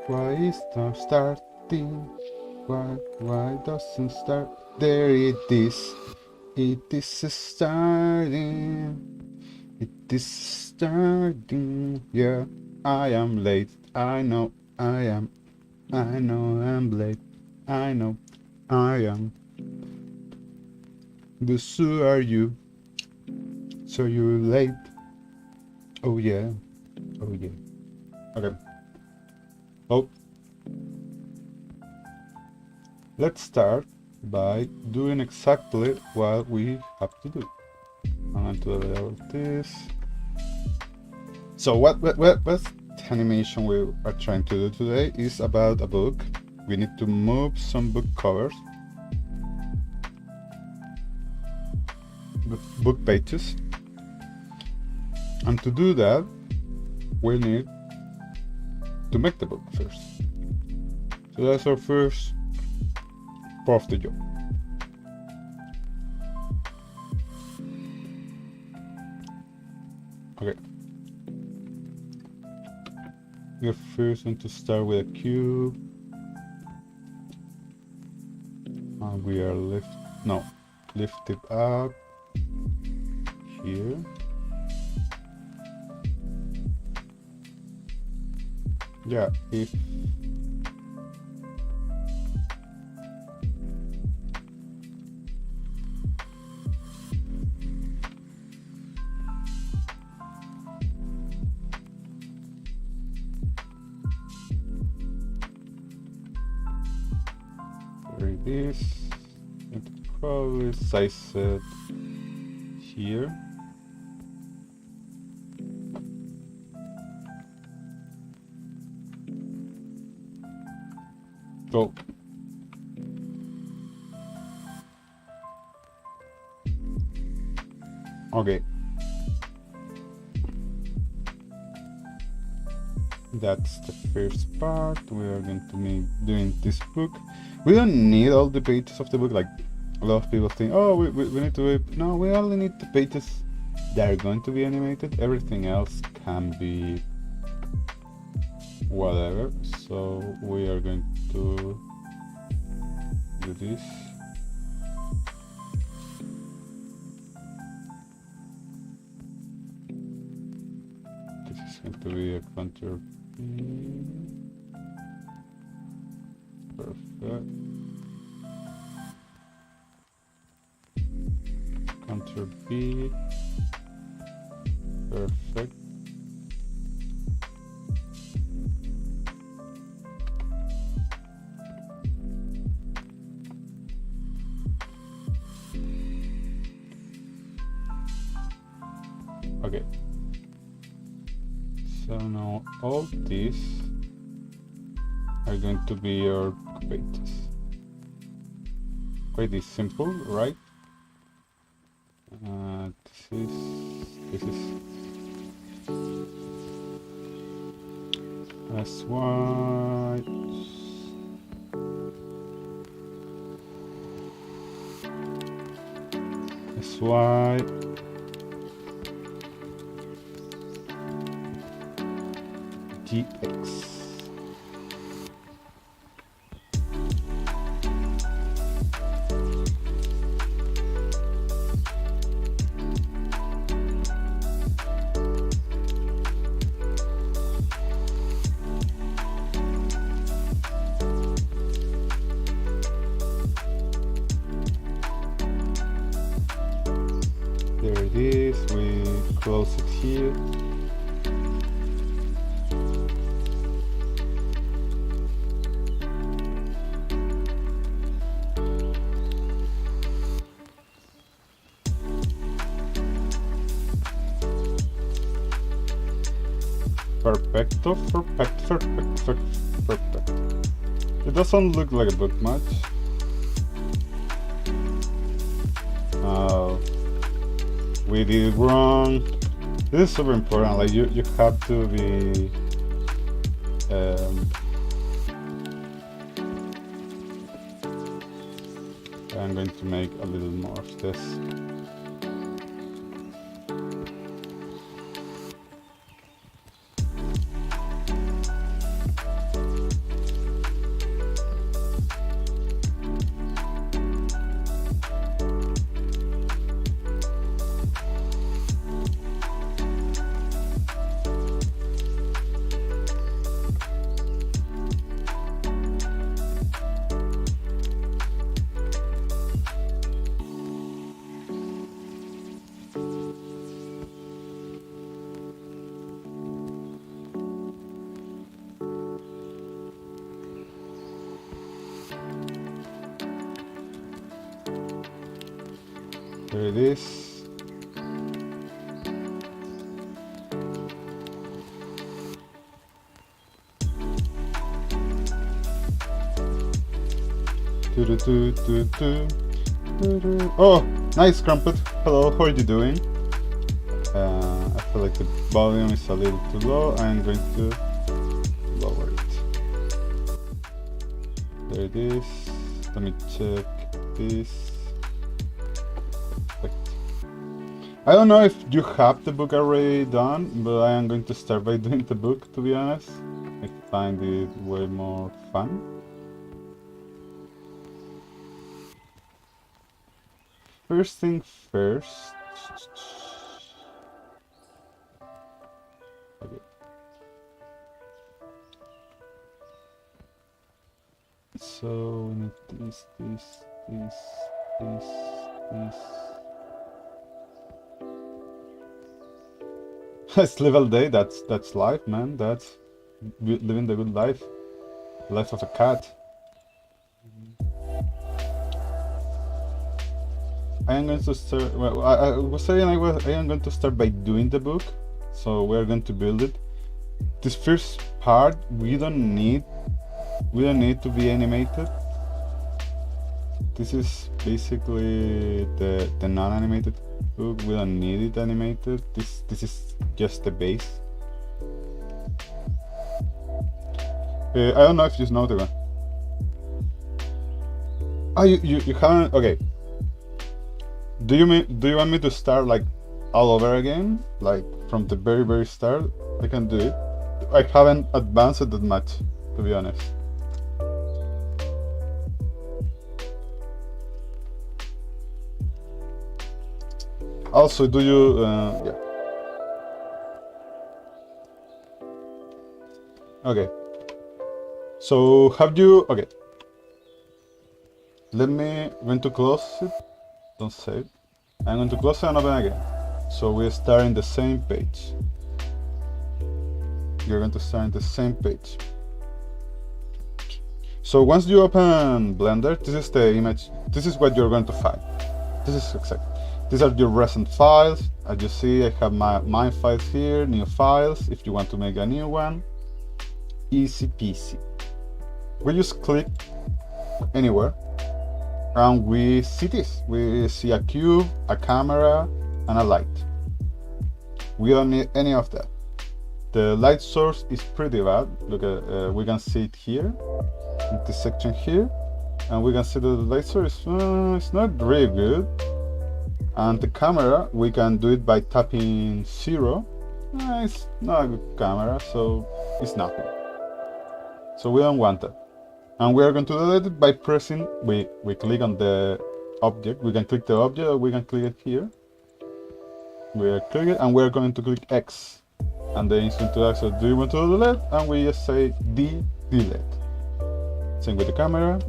Why is not starting? Why doesn't start? There it is. It is starting. It is starting. Yeah, I am late. I know I am. I know I'm late. I know I am. But so are you. So you're late. Oh yeah. Oh yeah. Okay. Oh, let's start by doing exactly what we have to do. I'm going to level this. So what animation we are trying to do today is about a book. We need to move some book covers, book pages, and to do that we need to make the book first. So that's our first part of the job. Okay. We first want to start with a cube. And we are lift it up here. Yeah, if there it is, and probably size it here. So okay, that's the first part. We are going to be doing this book. We don't need all the pages of the book. Like a lot of people think, oh, we need to. No, we only need the pages that are going to be animated. Everything else can be whatever. So we are going to do this. This is going to be a counter B. Perfect. Counter B. Perfect. Okay. So now all these are going to be your pages. Quite simple, right? This is SY. SY. GX. There it is, we close it here. Perfecto, perfect. It doesn't look like a book much. We did it wrong. This is super important. Like you have to be. I'm going to make a little more of this. Here it is. Oh, nice, Crumpet. Hello, how are you doing? I feel like the volume is a little too low. I'm going to lower it. There it is. Let me check this. Perfect. I don't know if you have the book already done, but I am going to start by doing the book, to be honest. I find it way more fun. First thing first. Okay. So we need this. It's level day. That's life, man. That's living the good life. Life of a cat. I am going to start. Well, I was saying I am going to start by doing the book. So we are going to build it. This first part we don't need to be animated. This is basically the non-animated book. We don't need it animated. This is just the base. I don't know if you know the one. Oh, you haven't. Okay. Do you want me to start like all over again, like from the very start? I can do it. I haven't advanced it that much, to be honest. Also, do you yeah. Okay. So have you? Okay. I'm going to close it. Don't save. I'm going to close it and open again. So we start in the same page. You're going to start in the same page. So once you open Blender, this is the image. This is what you're going to find. This is exact. These are your recent files. As you see, I have my files here, new files. If you want to make a new one, easy peasy. We just click anywhere. And we see this. We see a cube, a camera, and a light. We don't need any of that. The light source is pretty bad. Look at, we can see it here, in this section here, and we can see that the light source it's not really good. And the camera, we can do it by tapping 0. It's not a good camera, so it's nothing. So we don't want that. And we are going to delete it by pressing, we click on the object. We can click the object, or we can click it here. We are clicking it, and we are going to click X. And then it's going to ask us, do you want to delete? And we just say delete. Same with the camera.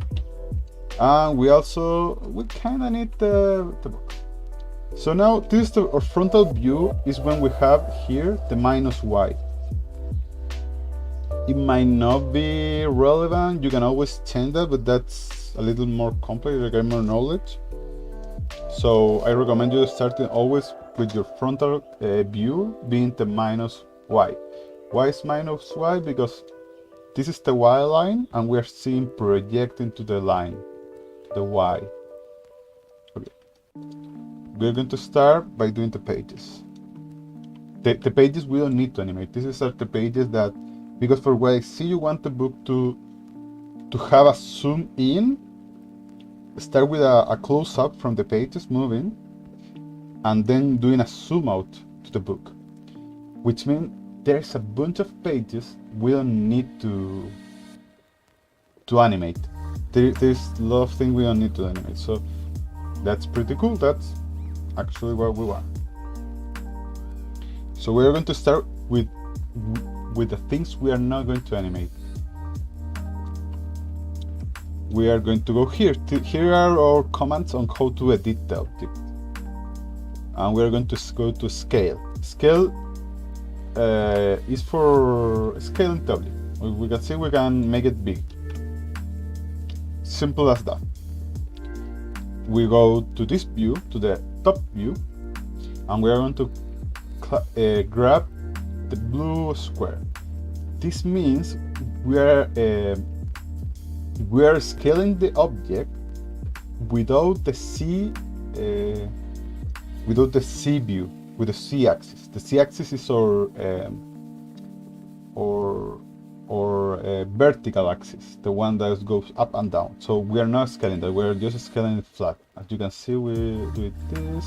And we kind of need the book. So now this is our frontal view is when we have here the -Y. It might not be relevant. You can always change that, but that's a little more complex. You get more knowledge. So I recommend you starting always with your frontal view being the -Y. Why is -Y? Because this is the Y line, and we are seeing projecting to the line, the Y. Okay. We're going to start by doing the pages. The pages we don't need to animate. These are the pages that, because for what I see, you want the book to have a zoom in, start with a close-up from the pages moving, and then doing a zoom out to the book, which means there's a bunch of pages we don't need to animate. There's a lot of things we don't need to animate, so that's pretty cool. That's actually what we want. So we're going to start with the things we are not going to animate. We are going to go here. Here are our commands on how to edit the object. And we are going to go to scale. Scale is for scaling the object. We can see we can make it big. Simple as that. We go to this view, to the top view, and we are going to grab the blue square. This means we are scaling the object without the Z view, with the Z axis. The Z axis is our vertical axis, the one that goes up and down. So we are not scaling that, we're just scaling it flat. As you can see, we do it this,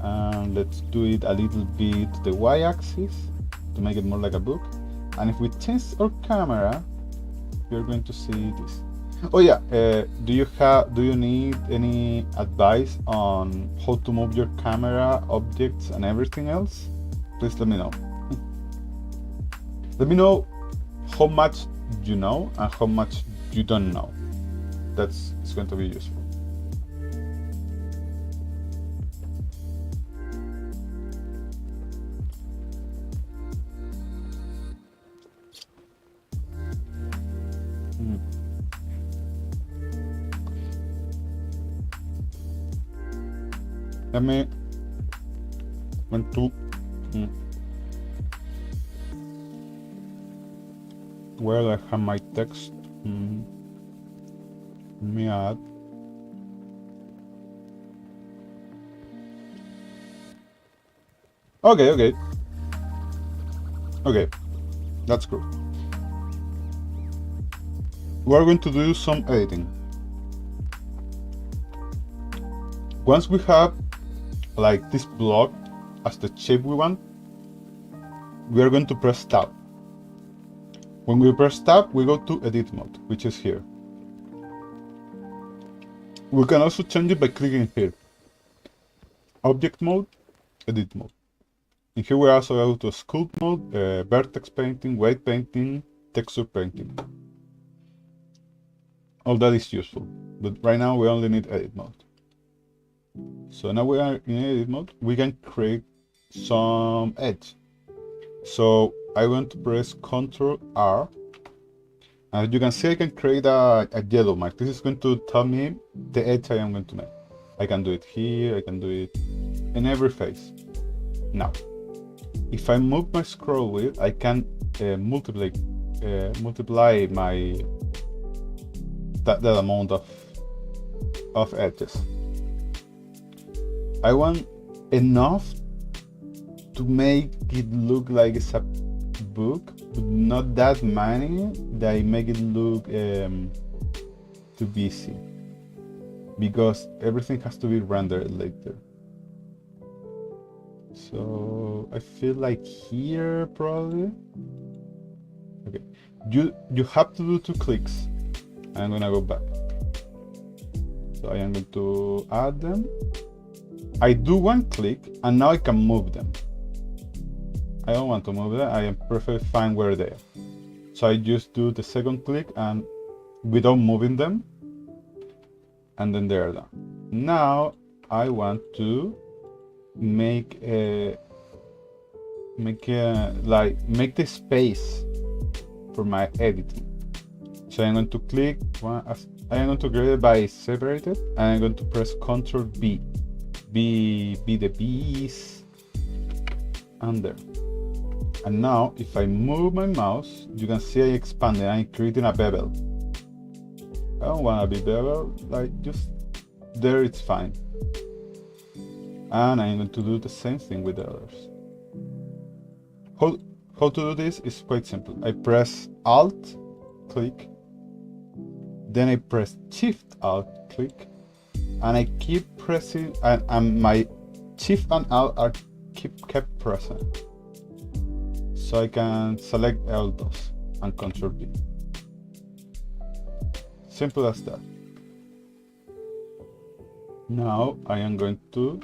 and let's do it a little bit the Y axis to make it more like a book. And if we change our camera, you're going to see this. Oh yeah, do you need any advice on how to move your camera, objects, and everything else? Please let me know. Let me know how much you know and how much you don't know. It's going to be useful. Let me want to where I have my text. Let me add. Okay, that's good. We're going to do some editing. Once we have like this block as the shape we want, we are going to press tab. When we press tab, we go to edit mode, which is here. We can also change it by clicking here. Object mode, edit mode. And here we also go to sculpt mode, vertex painting, weight painting, texture painting. All that is useful, but right now we only need edit mode. So now we are in edit mode, we can create some edge. So I want to press Ctrl R. As you can see, I can create a yellow mark. This is going to tell me the edge I am going to make. I can do it here, I can do it in every face. Now, if I move my scroll wheel, I can multiply my that amount of edges. I want enough to make it look like it's a book, but not that many that I make it look too busy, because everything has to be rendered later. So I feel like here probably. Okay, you have to do 2 clicks. I'm gonna go back. So I am going to add them. I do 1 click and now I can move them. I don't want to move them, I am perfectly fine where they are. So I just do the 2nd click and without moving them, and then they are done. Now I want to make the space for my editing. So I'm going to click I am going to create it by separated, and I'm going to press Ctrl B. Be the bees, and there. And now if I move my mouse, you can see I expanded. I'm creating a bevel. I don't want to be bevel, like just there, it's fine. And I'm going to do the same thing with the others. How to do this is quite simple. I press Alt click, then I press Shift Alt click, and I keep pressing, and my Shift and Alt are kept present. So I can select all those and Ctrl B. Simple as that. Now I am going to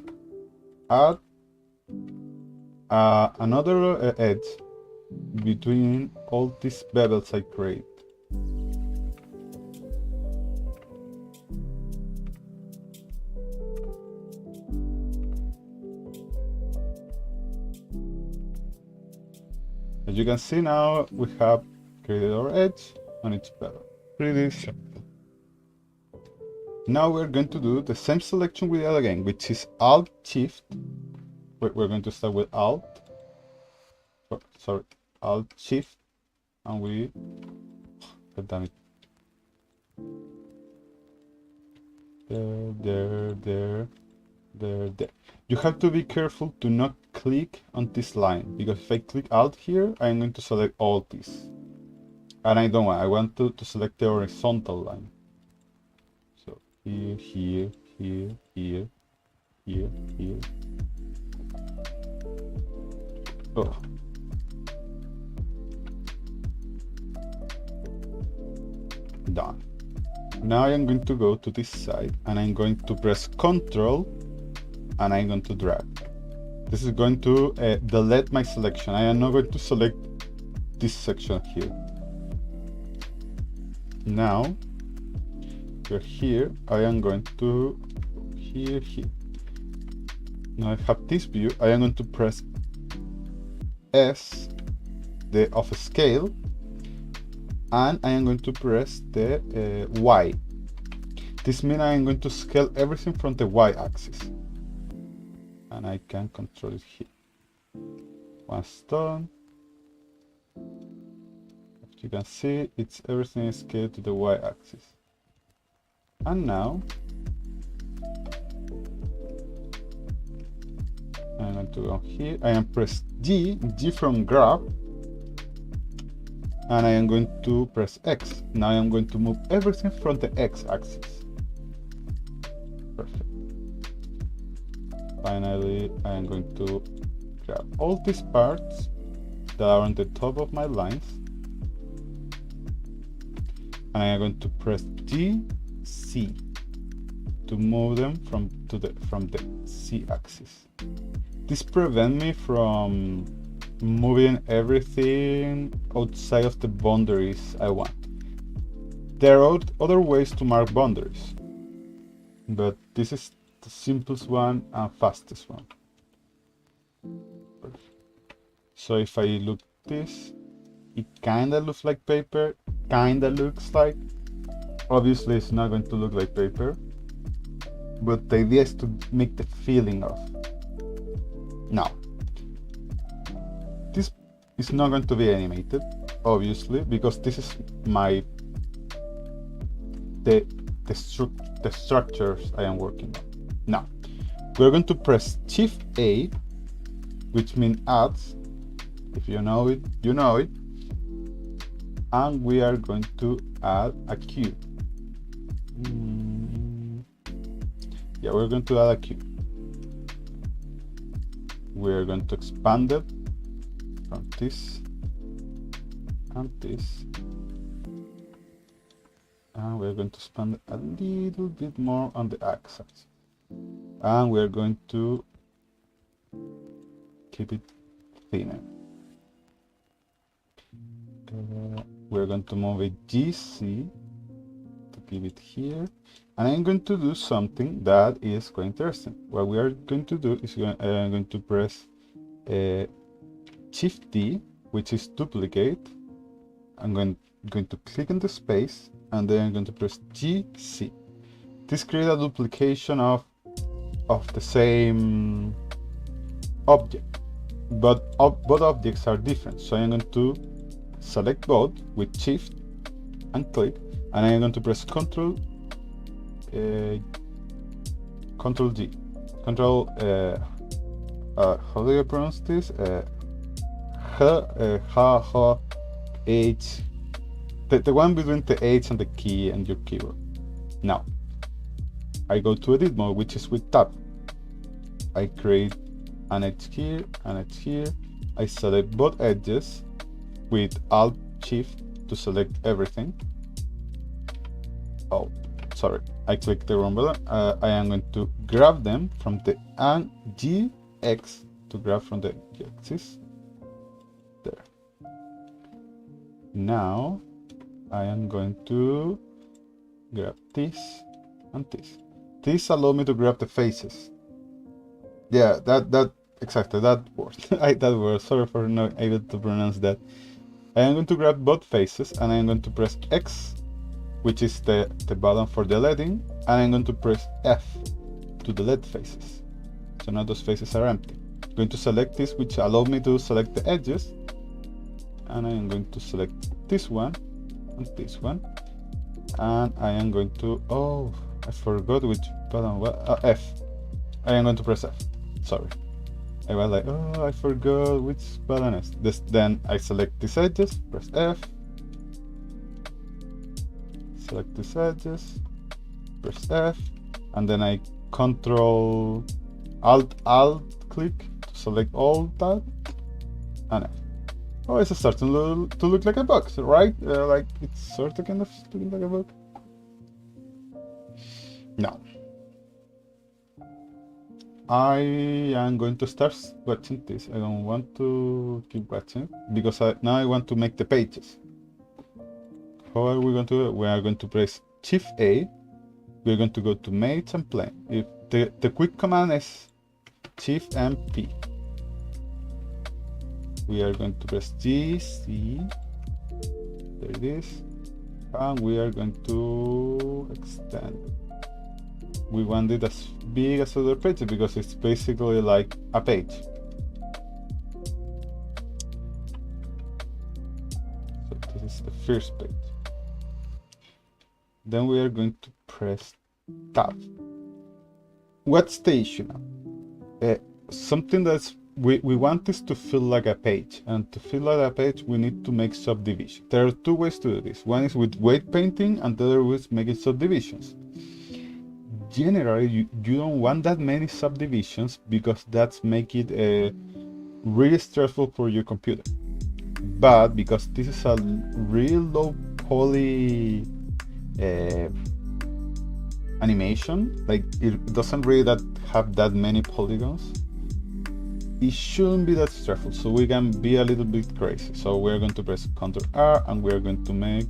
add another edge between all these bevels I create. As you can see now, we have created our edge and it's bevel. Pretty simple. Now we're going to do the same selection we did again, which is Alt Shift. We're going to start with Alt. Sorry, Alt Shift, and we. God damn it. There. You have to be careful to not click on this line, because if I click Alt here, I'm going to select all this. And I don't want, I want to select the horizontal line. So here. Oh. Done. Now I'm going to go to this side and I'm going to press Ctrl and I'm going to drag. This is going to delete my selection. I am not going to select this section here. Now we're here. I am going to here. Now I have this view. I am going to press S, the of scale, and I am going to press the Y. This means I am going to scale everything from the Y axis. And I can control it here. Once done, as you can see, everything is scaled to the Y axis. And now I'm going to go here. I am press G from grab, and I am going to press X. Now I am going to move everything from the X axis. Perfect. Finally, I am going to grab all these parts that are on the top of my lines, and I am going to press GC to move them from the C axis. This prevents me from moving everything outside of the boundaries I want. There are other ways to mark boundaries, but this is the simplest one and fastest one. So if I look this, it kinda looks like paper, obviously it's not going to look like paper, but the idea is to make the feeling of. Now, this is not going to be animated, obviously, because this is the structures I am working on. Now, we're going to press Shift A, which means adds. If you know it, you know it. And we are going to add a cube. Yeah, we're going to add a cube. We're going to expand it from this and this. And we're going to expand it a little bit more on the axis. And we're going to keep it thinner. We're going to move a GC to keep it here. And I'm going to do something that is quite interesting. What we are going to do is I'm going to press Shift D, which is duplicate. I'm going to click on the space, and then I'm going to press GC. This creates a duplication of the same object, but both objects are different. So I'm going to select both with Shift and click, and I'm going to press Ctrl G. How do you pronounce this? H. The one between the H and the key and your keyboard. Now, I go to edit mode, which is with tab. I create an edge here, an edge here. I select both edges with Alt Shift to select everything. Oh, sorry, I clicked the wrong button. I am going to grab them from the GX to grab from the axis. There. Now I am going to grab this and this. This allows me to grab the faces. Yeah, that exactly that word. That word. Sorry for not able to pronounce that. I am going to grab both faces, and I am going to press X which is the button for deleting, and I'm going to press F to delete faces. So now those faces are empty. I'm going to select this, which allows me to select the edges, and I am going to select this one and this one, and I am going to, oh, I forgot which button was, F. I am going to press F, sorry. I was like, oh, I forgot which button is this. Then I select these edges, press F, select these edges, press F, and then I Control Alt click to select all that, and F. Oh, it's starting to look like a box, right? Like it's sort of kind of looking like a book. Now, I am going to start watching this. I don't want to keep watching because now I want to make the pages. How are we going to do it? We are going to press Shift A. We are going to go to Mates and Plane. If the quick command is Shift and P. We are going to press G, C. There it is. And we are going to extend. We want it as big as other pages because it's basically like a page. So this is the first page. Then we are going to press Tab. What station? Something that's we want this to feel like a page, and to feel like a page we need to make subdivision. There are two ways to do this. One is with weight painting and the other is making subdivisions. Generally you don't want that many subdivisions because that's make it really stressful for your computer. But because this is a real low poly animation, like it doesn't really have that many polygons, it shouldn't be that stressful, so we can be a little bit crazy. So we're going to press Ctrl R and we're going to make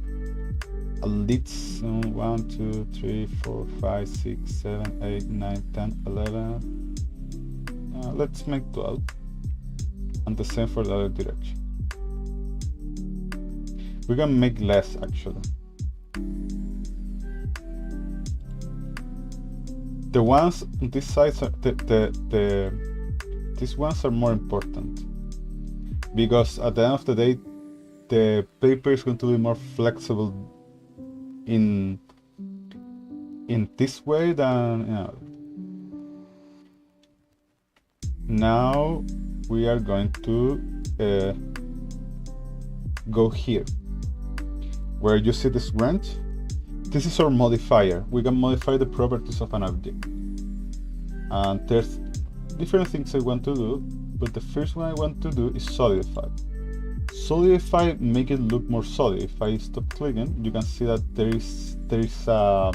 a least 1, 2, 3, 4, 5, 6, 7, 8, 9, 10, 11. Let's make 12, and the same for the other direction. We can make less actually. The ones on this side are these ones are more important because at the end of the day the paper is going to be more flexible in this way than, you know. Now we are going to go here where you see this wrench. This is our modifier. We can modify the properties of an object, and there's different things I want to do, but the first one I want to do is solidify. Solidify make it look more solid. If I stop clicking, you can see that there is a,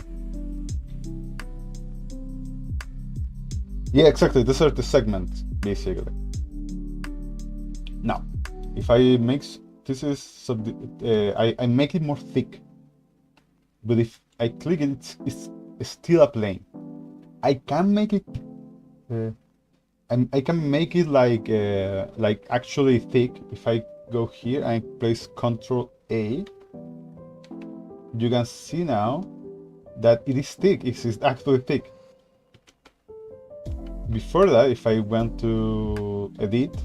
yeah, exactly, these are the segments basically. Now if I make this is I make it more thick, but if I click it, it's still a plane. I can make it I can make it like actually thick. If I go here and place Ctrl A, you can see now that it is thick. It is actually thick. Before that, if I went to edit,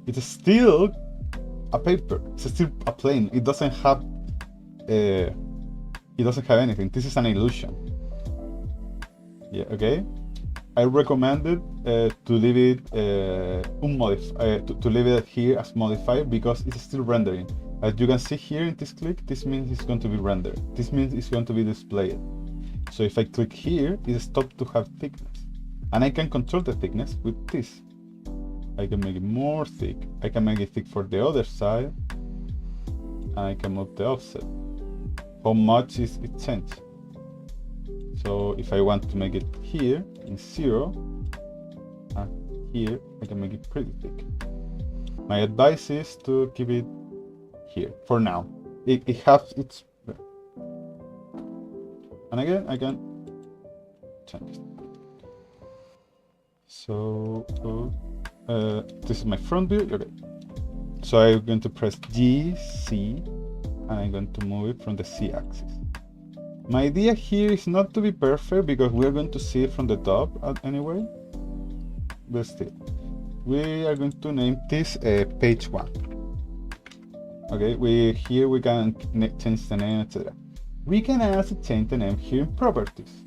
it's still a paper. It's still a plane. It doesn't have anything. This is an illusion. Yeah. Okay. I recommend it to leave it to leave it here as modifier because it's still rendering. As you can see here in this click, this means it's going to be rendered. This means it's going to be displayed. So if I click here, it stops to have thickness, and I can control the thickness with this. I can make it more thick. I can make it thick for the other side, and I can move the offset. How much is it changed? So if I want to make it here in 0, and here I can make it pretty thick. My advice is to keep it here for now. It has its, and again I can change it. So this is my front view. Okay. So I'm going to press G, C, and I'm going to move it from the C axis. My idea here is not to be perfect because we're going to see it from the top anyway, but still. We are going to name this page 1. Okay, here we can change the name, etc. We can also change the name here in properties.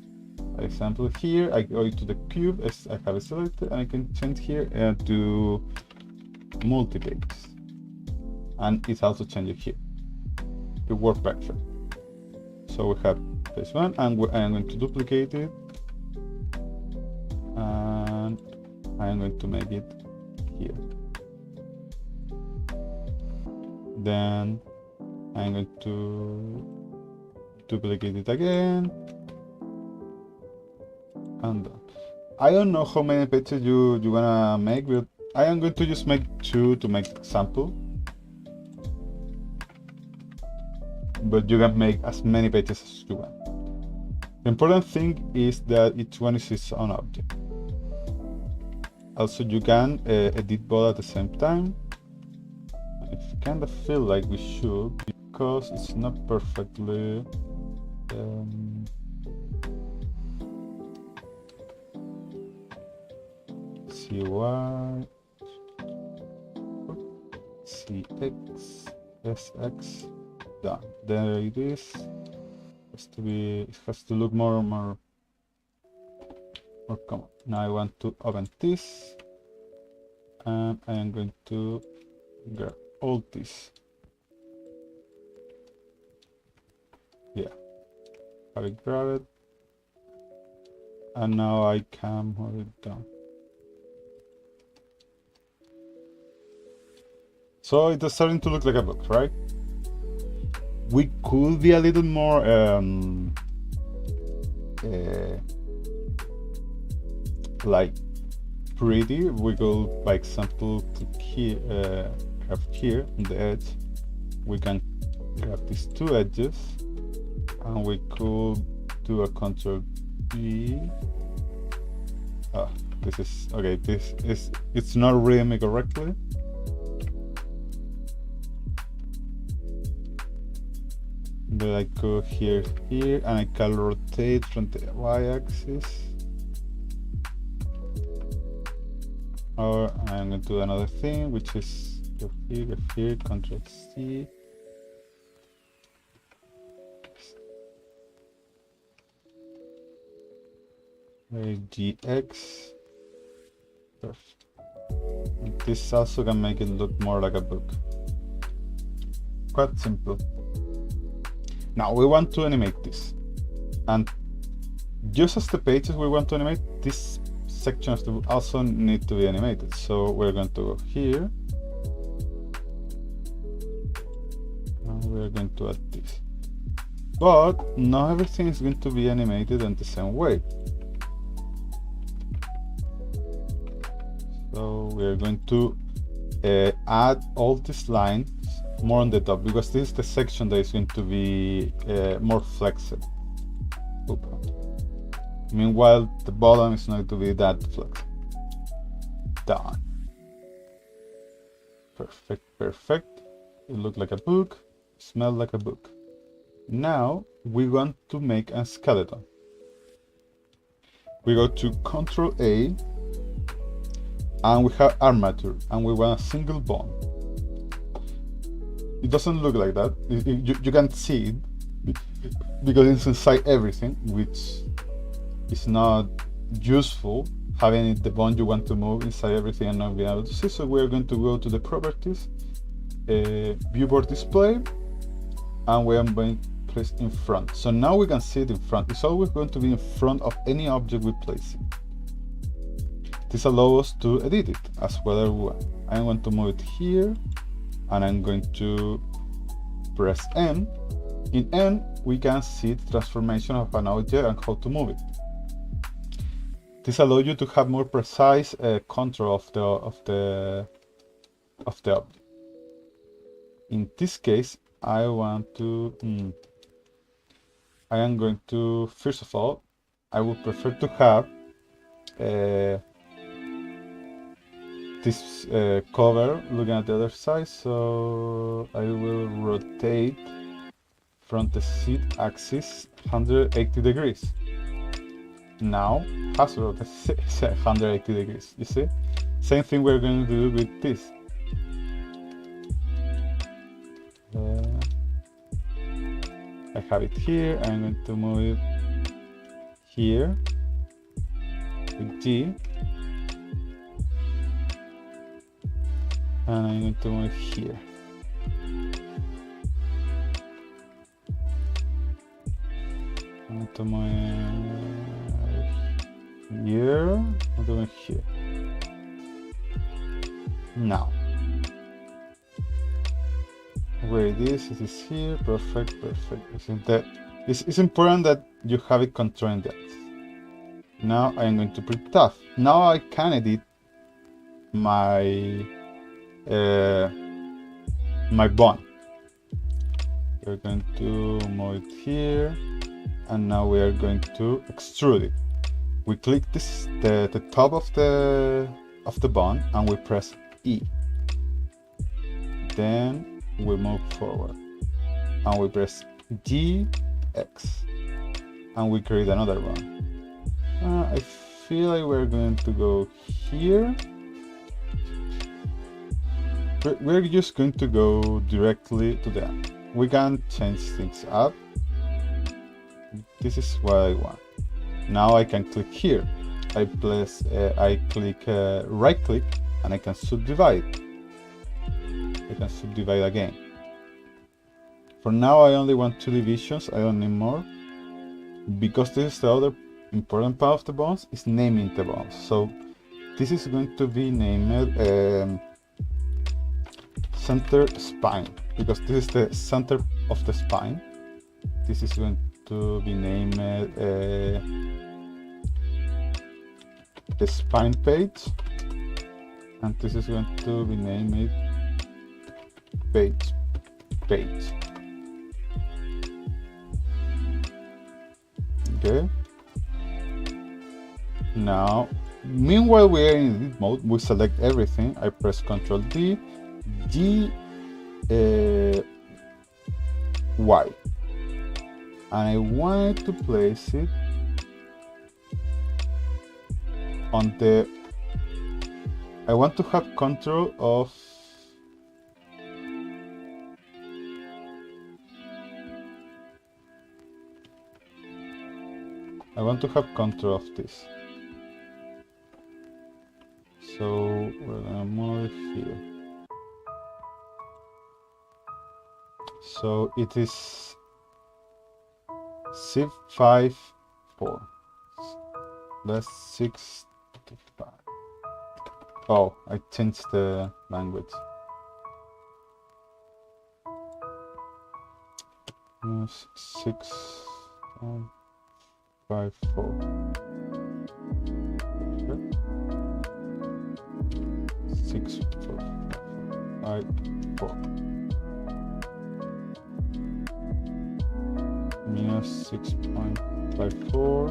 For example, here I go to the cube as I have it selected, and I can change here to multi-pages, and it's also changed here. It works perfect. So we have page 1, and I am going to duplicate it, and I am going to make it here. Then I'm going to duplicate it again, and done. I don't know how many pages you wanna make, but I am going to just make 2 to make sample. But you can make as many pages as you want. The important thing is that each one is its own object. Also, you can edit both at the same time. I kind of feel like we should, because it's not perfectly CY, CX, SX, done. There it is. It has to look more common. Now I want to open this, and I am going to grab all this. Yeah, have it grabbed, and now I can move it down. So it's starting to look like a book, right? We could be a little more like pretty. We could, by example, click here, have here on the edge. We can grab these 2 edges, and we could do a Ctrl B. This is okay. It's not reading me correctly. But I go here, and I can rotate from the y-axis. Or I'm going to do another thing, which is go here, Ctrl C. GX. Perfect. And this also can make it look more like a book. Quite simple. Now we want to animate this, and just as the pages we want to animate, this section of the book also need to be animated. So we're going to go here, and we're going to add this. But not everything is going to be animated in the same way. So we're going to add all these lines more on the top, because this is the section that is going to be more flexible. Meanwhile, the bottom is not going to be that flexible. Done. Perfect. It looks like a book, smells like a book. Now we want to make a skeleton. We go to Ctrl A, and we have armature, and we want a single bone. It doesn't look like that. You can't see it because it's inside everything, which is not useful, having the bone you want to move inside everything and not being able to see. So we're going to go to the properties, viewport display, and we are going to place in front. So now we can see it in front. It's always going to be in front of any object we place it. This allows us to edit it as well as we want. I'm going to move it here, and I'm going to press N. In N, we can see the transformation of an object and how to move it. This allows you to have more precise control of the object. In this case, I want to. I am going to, first of all, I would prefer to have this cover looking at the other side, so I will rotate from the Z axis 180 degrees. Now has rotated 180 degrees. You see? Same thing we're going to do with this. I have it here. I'm going to move it here with G, and I'm going to move it here. I'm going to move it here. I'm doing it here. Now, where it is here. Perfect. It's important that you have it controlling that. Now I'm going to print tab. Now I can edit my my bond. We're going to move it here, and now we are going to extrude it. We click this the top of the bond, and we press E. Then we move forward, and we press G, X, and we create another one. I feel like we're going to go here. We're just going to go directly to the end. We can change things up. This is what I want. Now I can click here. I click right click, and I can subdivide. I can subdivide again. For now I only want 2 divisions, I don't need more. Because this is the other important part of the bonds, is naming the bonds. So this is going to be named center spine, because this is the center of the spine. This is going to be named the spine page, and this is going to be named page. Okay. Now, meanwhile we are in edit mode, we select everything. I press Ctrl D, G, Y, and I want to place it on the. I want to have control of. I want to have control of this. So we're gonna move it here. So it is C5-4. That's 6 to 5. Oh, I changed the language. Yes, 6 5 4. Okay. 6 4 5 4 minus 6.54.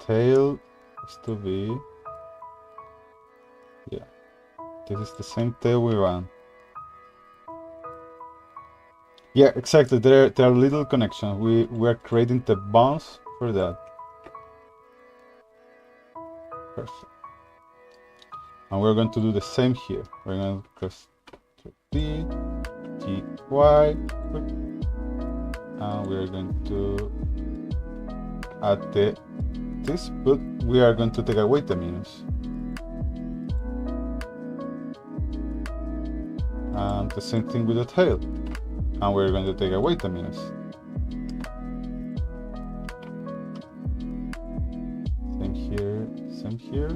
Tail is to be, yeah, this is the same tail we run. Yeah, exactly, there are little connections. We're creating the bonds for that. Perfect. And we're going to do the same here. We're going to press D, G, Y, and we're going to add this, but we are going to take away the minus. And the same thing with the tail. And we're going to take away the minus. Same here, same here.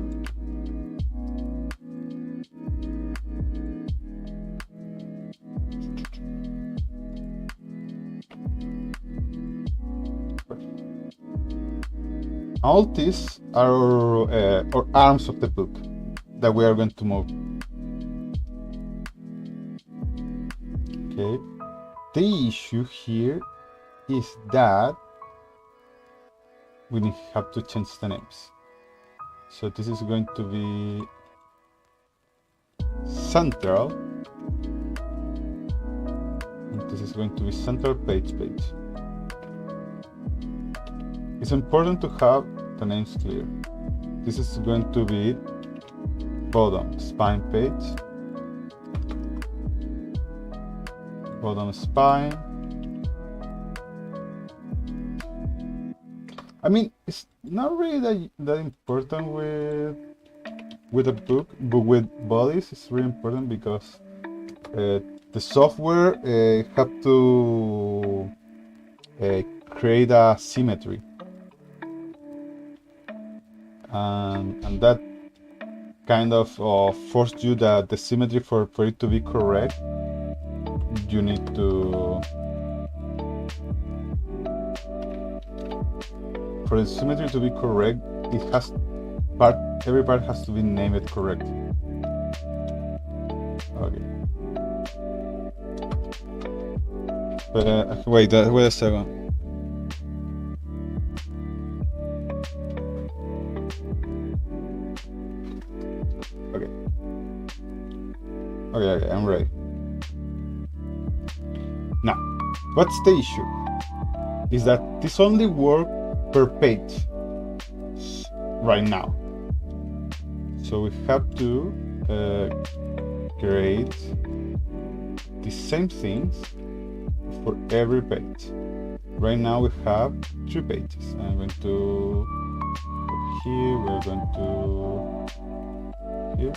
All these are our arms of the book that we are going to move. Okay. The issue here is that we have to change the names. So this is going to be central, and this is going to be central page. It's important to have the names clear. This is going to be bottom spine page, bottom spine. I mean, it's not really that important with a book, but with bodies it's really important because the software have to create a symmetry, and that kind of forced you that the symmetry for it to be correct, you need to, for the symmetry to be correct, it has every part has to be named correctly. Okay. Wait a second. Okay, I'm ready. Now, what's the issue? Is that this only works per page right now. So we have to create the same things for every page. Right now we have 3 pages. I'm going to go here, we're going to here,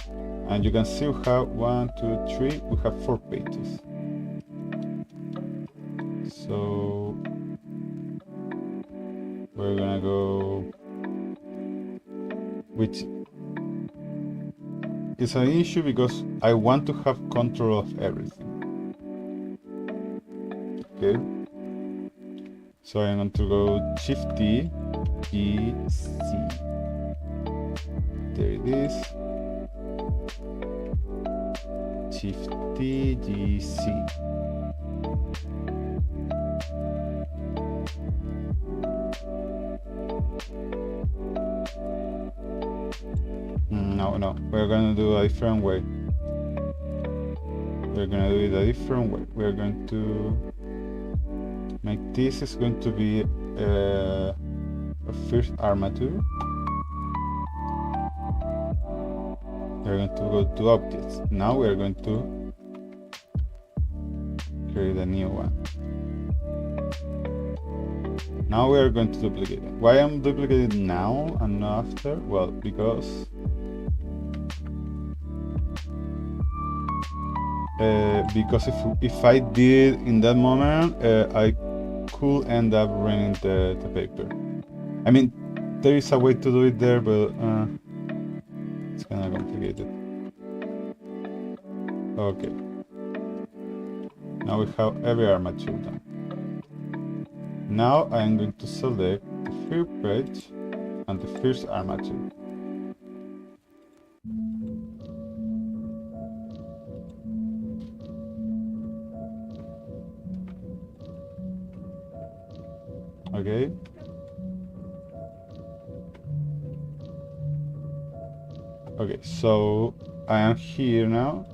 and you can see we have 1, 2, 3, we have 4 pages. So we're gonna go, which is an issue because I want to have control of everything. Okay, so I'm going to go Shift T, G, C. There it is. Shift T, G, C. No, we're gonna do a different way. We're gonna do it a different way. We're going to make this is going to be a first armature. We're going to go to objects. Now we're going to create a new one. Now we are going to duplicate it. Why I'm duplicating now and not after? Well, because if I did in that moment, I could end up running the paper. I mean, there is a way to do it there, but it's kind of complicated. Okay. Now we have every armature done. Now I am going to select the first page and the first armature. Okay. Okay, so I am here now,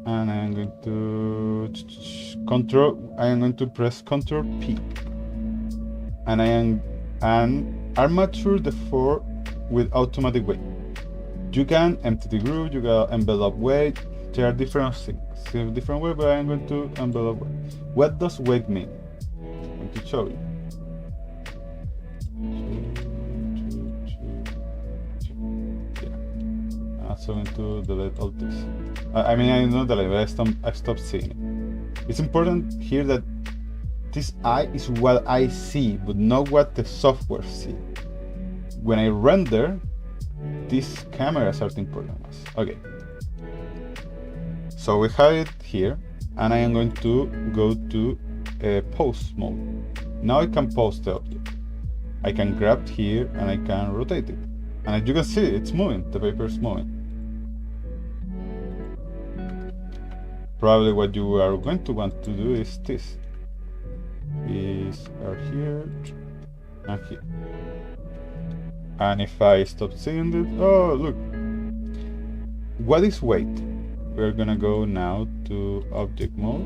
and I am going to I am going to press Ctrl P, and I am armature the 4 with automatic weight. You can empty the group, you can envelope weight. There are different things, different way, but I am going to envelope weight. What does weight mean? I'm going to show you. So I'm going to delete all this. I mean, I know delete, but I stopped seeing it. It's important here that this eye is what I see, but not what the software sees. When I render, these cameras are the important ones. Okay. So we have it here, and I am going to go to pose mode. Now I can pose the object. I can grab here and I can rotate it. And as you can see, it's moving, the paper is moving. Probably what you are going to want to do is this. These are here and here. And if I stop seeing it, oh look. What is weight? We're gonna go now to object mode.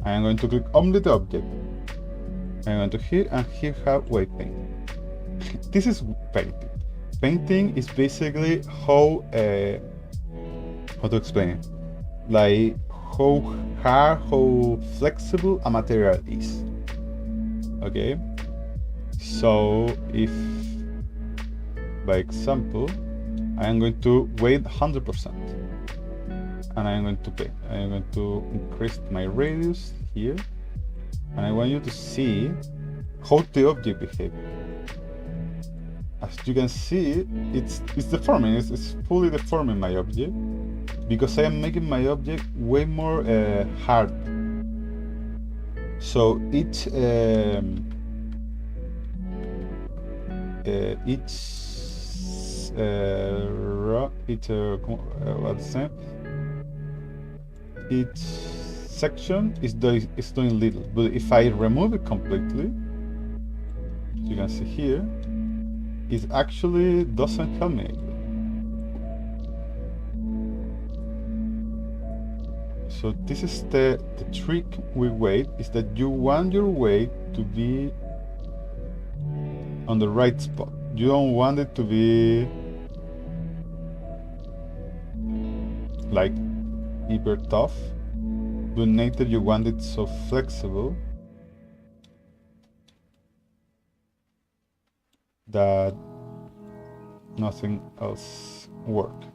I am going to click only the object. I'm going to here and here have weight painting. This is painting. Painting is basically how to explain it? Like how hard, how flexible a material is. Okay. So if, by example, I am going to weight 100%, and I am going to paint. I am going to increase my radius here, and I want you to see how the object behaves. As you can see, it's deforming. It's fully deforming my object because I am making my object way more hard. So each each section is doing little, but if I remove it completely, you can see here, it actually doesn't help me. So this is the trick with weight, is that you want your weight to be on the right spot. You don't want it to be like hyper tough, but neither you want it so flexible that nothing else works.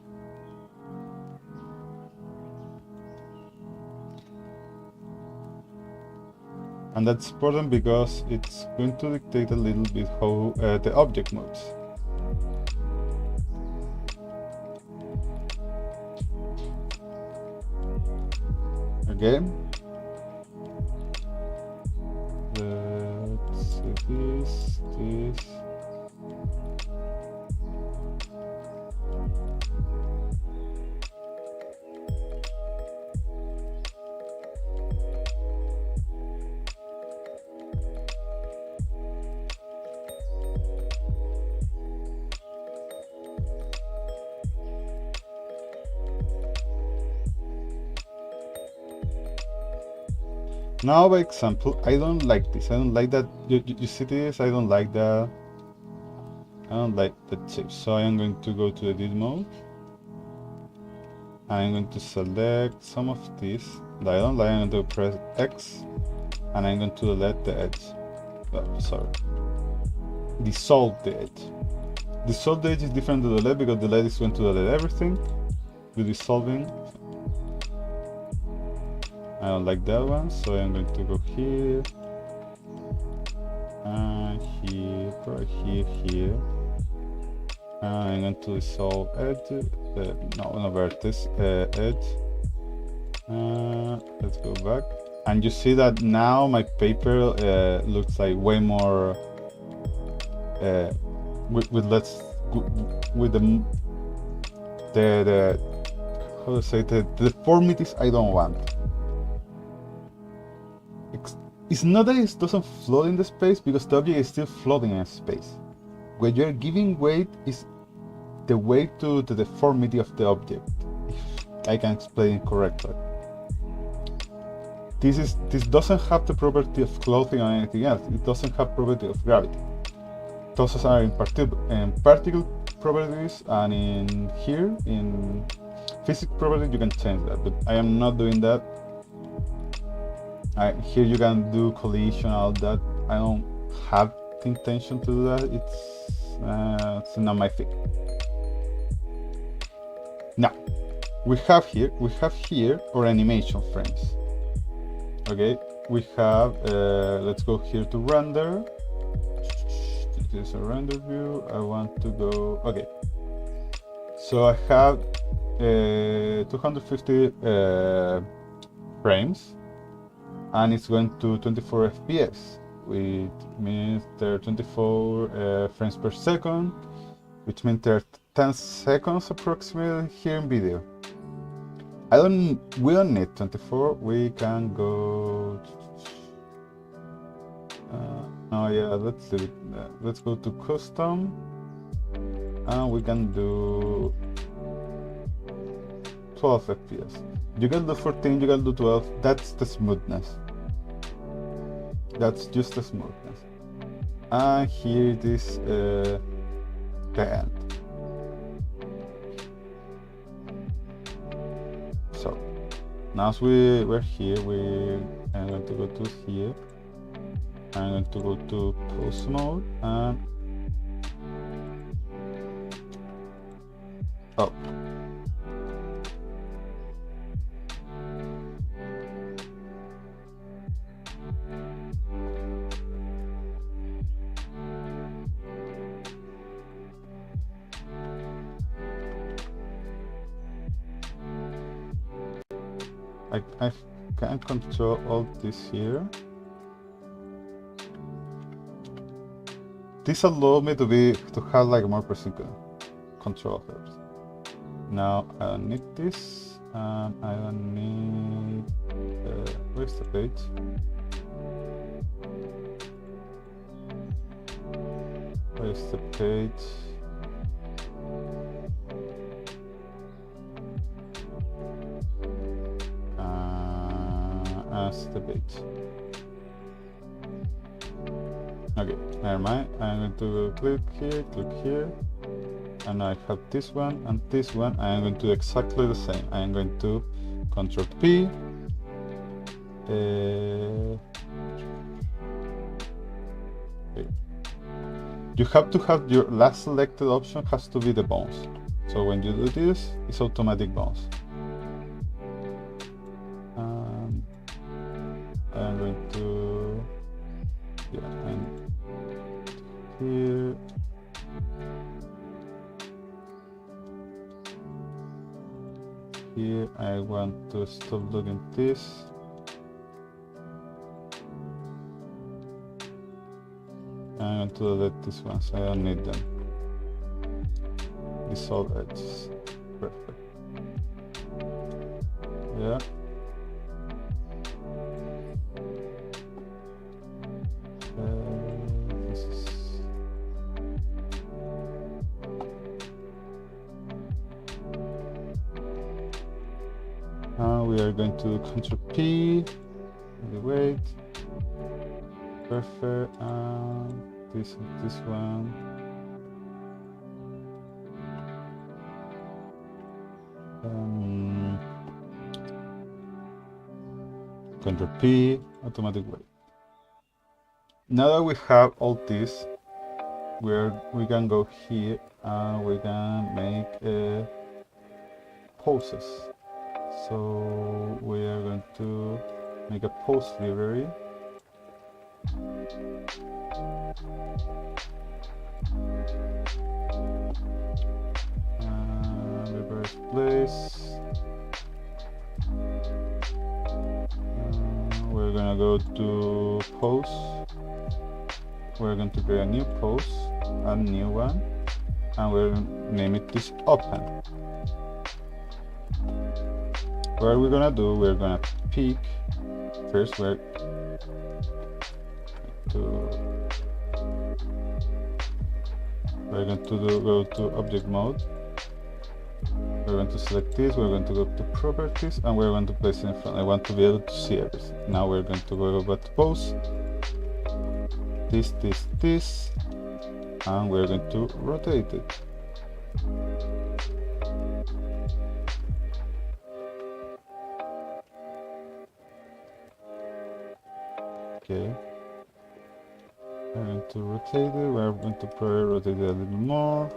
And that's important because it's going to dictate a little bit how the object moves. Okay. Let's see this. Now, by example, I don't like this. I don't like that. You see this? I don't like that. I don't like that shape. So I am going to go to edit mode. I'm going to select some of this that I don't like. I'm going to press X, and I'm going to delete the edge. Oh, sorry. Dissolve the edge. Dissolve the edge is different to delete because delete is going to delete everything. With dissolving, I don't like that one, so I'm going to go here, and here, right here, and I'm going to dissolve edge, no vertex, edge, let's go back, and you see that now my paper looks like way more, with the how to say, the deformities I don't want. It's not that it doesn't float in the space, because the object is still floating in space. When you're giving weight is the weight to the deformity of the object, if I can explain it correctly. This doesn't have the property of clothing or anything else. It doesn't have property of gravity. Those are in particle properties, and in physics properties you can change that, but I am not doing that. Here you can do collision, all that. I don't have the intention to do that. It's not my thing. Now we have here our animation frames. Okay, we have let's go here to render. This is a render view. I want to go, okay, so I have 250 frames. and it's going to 24 FPS, which means there are 24 frames per second, which means there are 10 seconds approximately here in video. We don't need 24, we can go... oh yeah, let's do it. Let's go to custom, and we can do 12 FPS. You can do 14, you can do 12, that's the smoothness. That's just the smoothness. And here it is the end. So, now as we're here, I'm going to go to here. I'm going to go to pause mode and oh. I can control all this here. This allows me to have like more precise control of it. Now I don't need this, and I don't need. Where's the page? Where's the page? As the page. Okay, never mind. I'm going to click here, and I have this one and this one. I am going to do exactly the same. I am going to Control P. Okay. You have to have your last selected option has to be the bounce. So when you do this, it's automatic bounce. I'm going to, and here. Here I want to stop looking this. I'm going to delete this one, so I don't need them. Dissolve edges. Perfect. Yeah. This is... Now we are going to Control P. Wait. Perfect. This one. Control P, automatic wait. Now that we have all this, we can go here and we can make poses. So we are going to make a pose library. Reverse place. We're gonna go to pose. We're going to create a new pose, a new one, and we'll name it this open. What are we gonna do? We're gonna pick first. We're going to go to object mode. We're going to select this, we're going to go to properties, and we're going to place it in front. I want to be able to see everything. Now we're going to go back to pose. This, and we're going to rotate it. Okay. We're going to rotate it, we're going to probably rotate it a little more.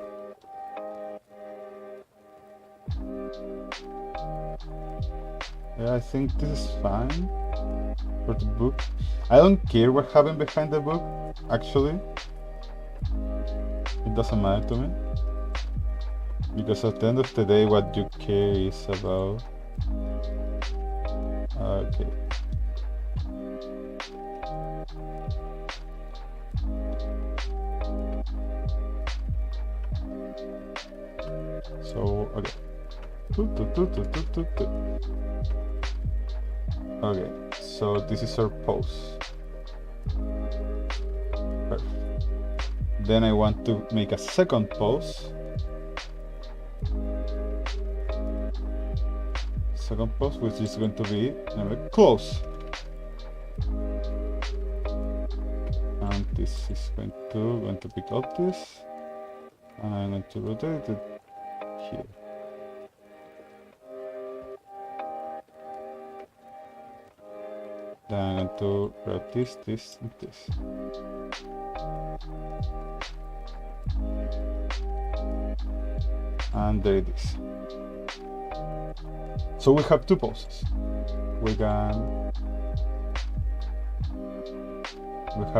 Yeah, I think this is fine for the book. I don't care what happened behind the book, actually. It doesn't matter to me. Because at the end of the day, what you care is about... Okay. Okay. Okay, so this is our pose. Perfect. Then I want to make a second pose. Second pose, which is going to be close. And this is going to pick up this. And I'm going to rotate it here. Then I'm going to grab this, this, and this. And there it is. So we have two poses. We have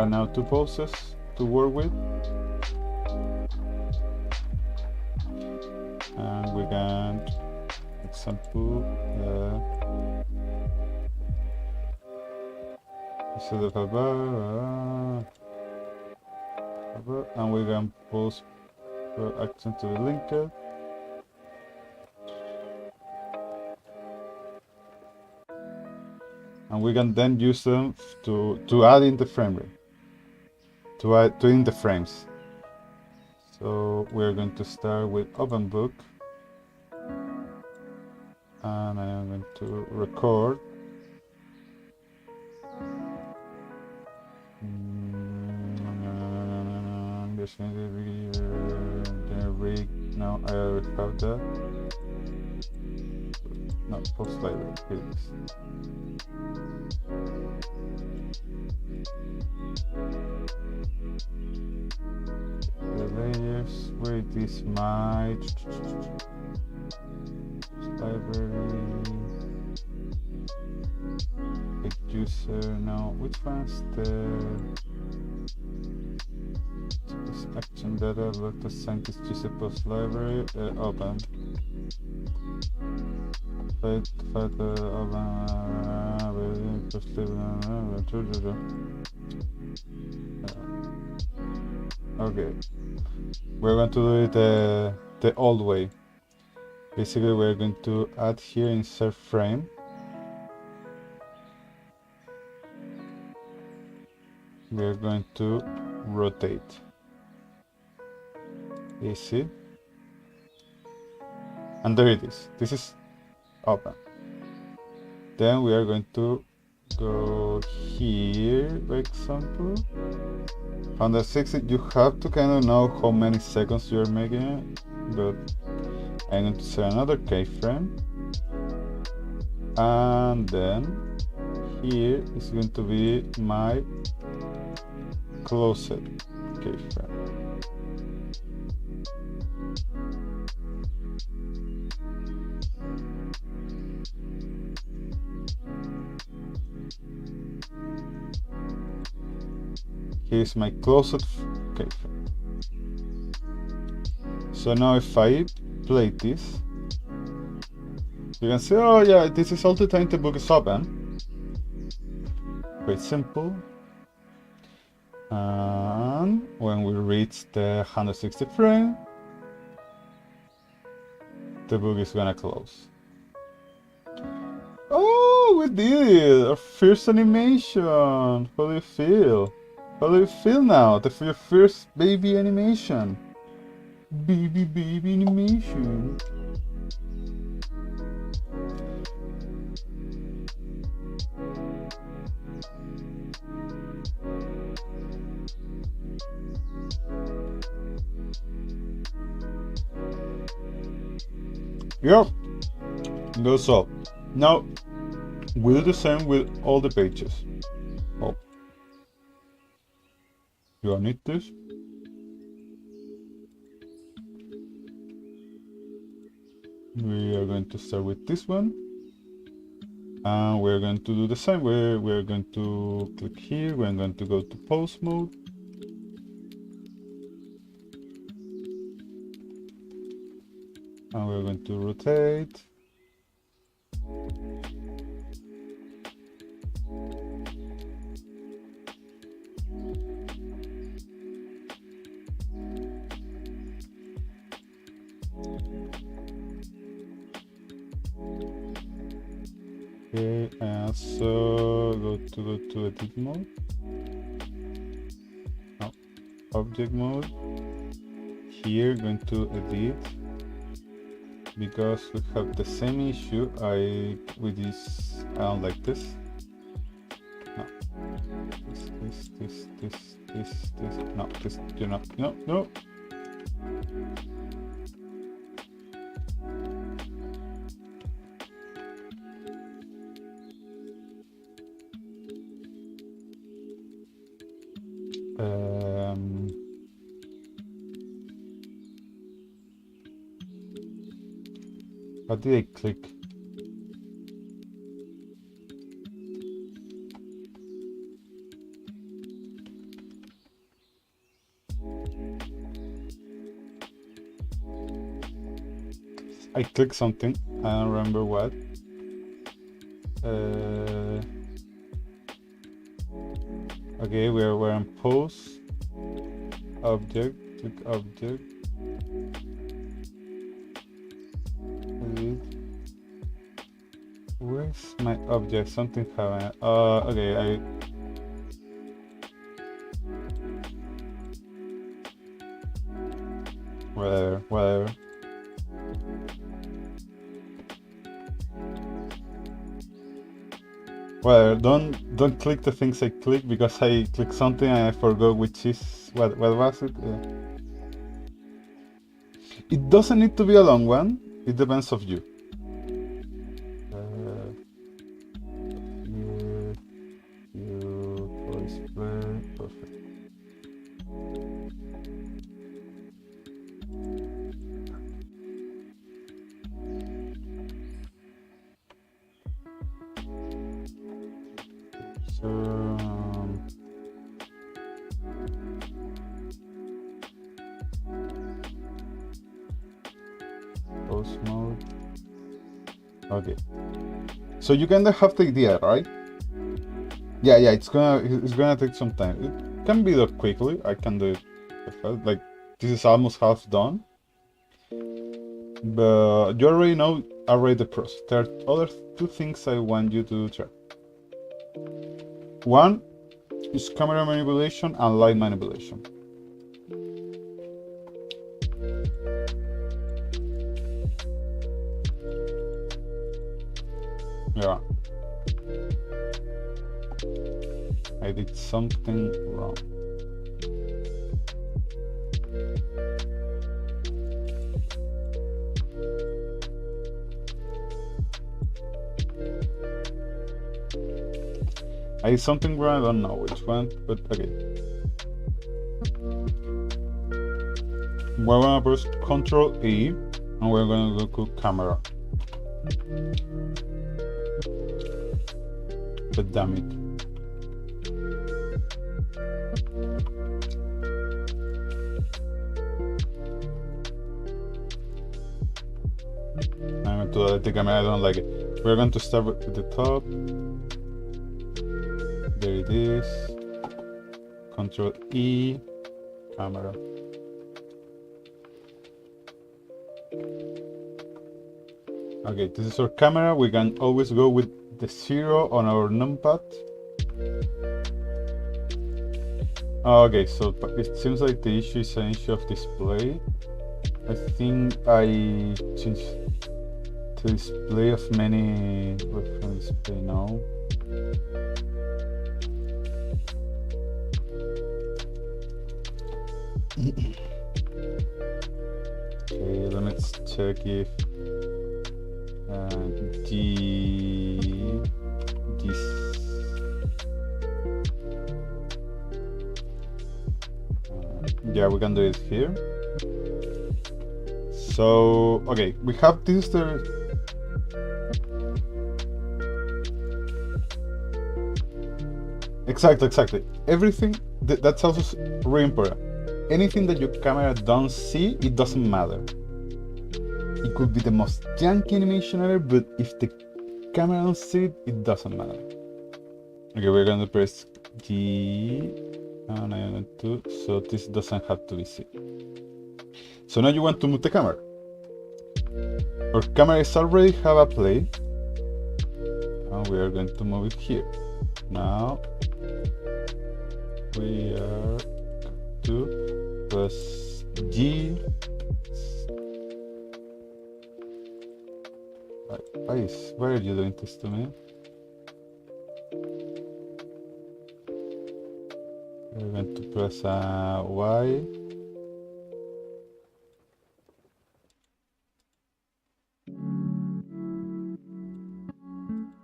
now two poses to work with. And we can, example, instead of and we can post action to the linker. And we can then use them to add in the frame rate, to in the frames. So we're going to start with open book, and I am going to record. I'm just going to be rig. No, I already have that. No, post library. Here it is. The layers, where it is my library, big user. Now, which one's the action data? Look, the scientist user post library. Open. Okay, we're going to do it the old way. Basically, we're going to add here insert frame. We're going to rotate. Easy. And there it is. This is open. Then we are going to go here, for example. 160, you have to kind of know how many seconds you're making it, but I'm going to set another keyframe. And then here is going to be my closed keyframe. Here's my closed keyframe. So now if I play this, you can see, oh yeah, this is all the time the book is open. Quite simple. And when we reach the 160 frame, the book is gonna close. Oh, we did it! Our first animation! How do you feel? How do you feel now? Your first baby animation. Baby animation. Yep. Goes up. Now we'll do the same with all the pages. Oh. Do I need this? We are going to start with this one. And we're going to do the same. We're going to click here. We're going to go to pose mode. And we're going to rotate. Okay, I also go to edit mode. No, object mode. Here, going to edit because we have the same issue. With this. I don't like this. No. This. No, this. You know. No. How did I click? I clicked something. I don't remember what. Okay, we're in pose. Object. Click object. Edit. Where's my object? Something happened. Okay, whatever. Well, don't click the things I click because I clicked something and I forgot which is what was it. It doesn't need to be a long one. It depends of you. Voice play, perfect. Pause mode. Okay. So you kind of have the idea, right? Yeah. It's gonna take some time. It can be done quickly. I can do it. Like this is almost half done. But you already know the process. There are other two things I want you to try. One is camera manipulation and light manipulation. Yeah. I did something wrong. I did something wrong, I don't know which one, but okay. We're gonna press Ctrl E and we're gonna go to camera. But damn it. I'm going to edit the camera, I don't like it. We're going to start with the top. There it is. Ctrl E, camera. Okay, this is our camera. We can always go with the 0 on our numpad. Okay, so it seems like the issue is an issue of display. I think I changed to display of many reference display now. Okay, let's check if yeah, we can do it here. So okay, we have this exactly everything that's also really important. Anything that your camera don't see, it doesn't matter. It could be the most janky animation ever, but if the camera don't see it, it doesn't matter. Okay, we're gonna press G and I want to, so this doesn't have to be seen. So now you want to move the camera. Our camera is already have a play. and we are going to move it here. Now we are to press G. Why are you doing this to me? We're going to press Y.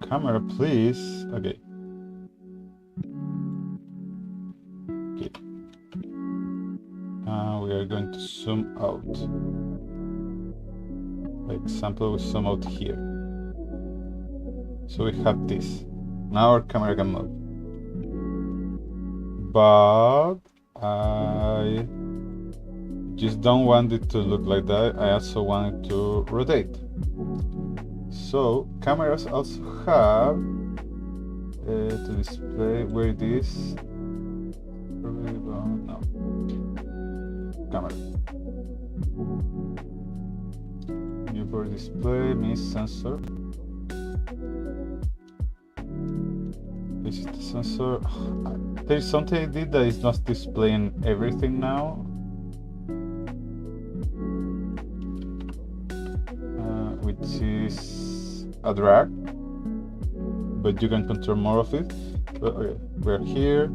Camera, please. Okay. Okay. We are going to zoom out. For example, we zoom out here. So we have this. Now our camera can move. But I just don't want it to look like that. I also want it to rotate. So cameras also have to display where it is. No. Camera. Viewport display means sensor. This is the sensor. There's something I did that is not displaying everything now. Which is a drag, but you can control more of it. But okay, we're here,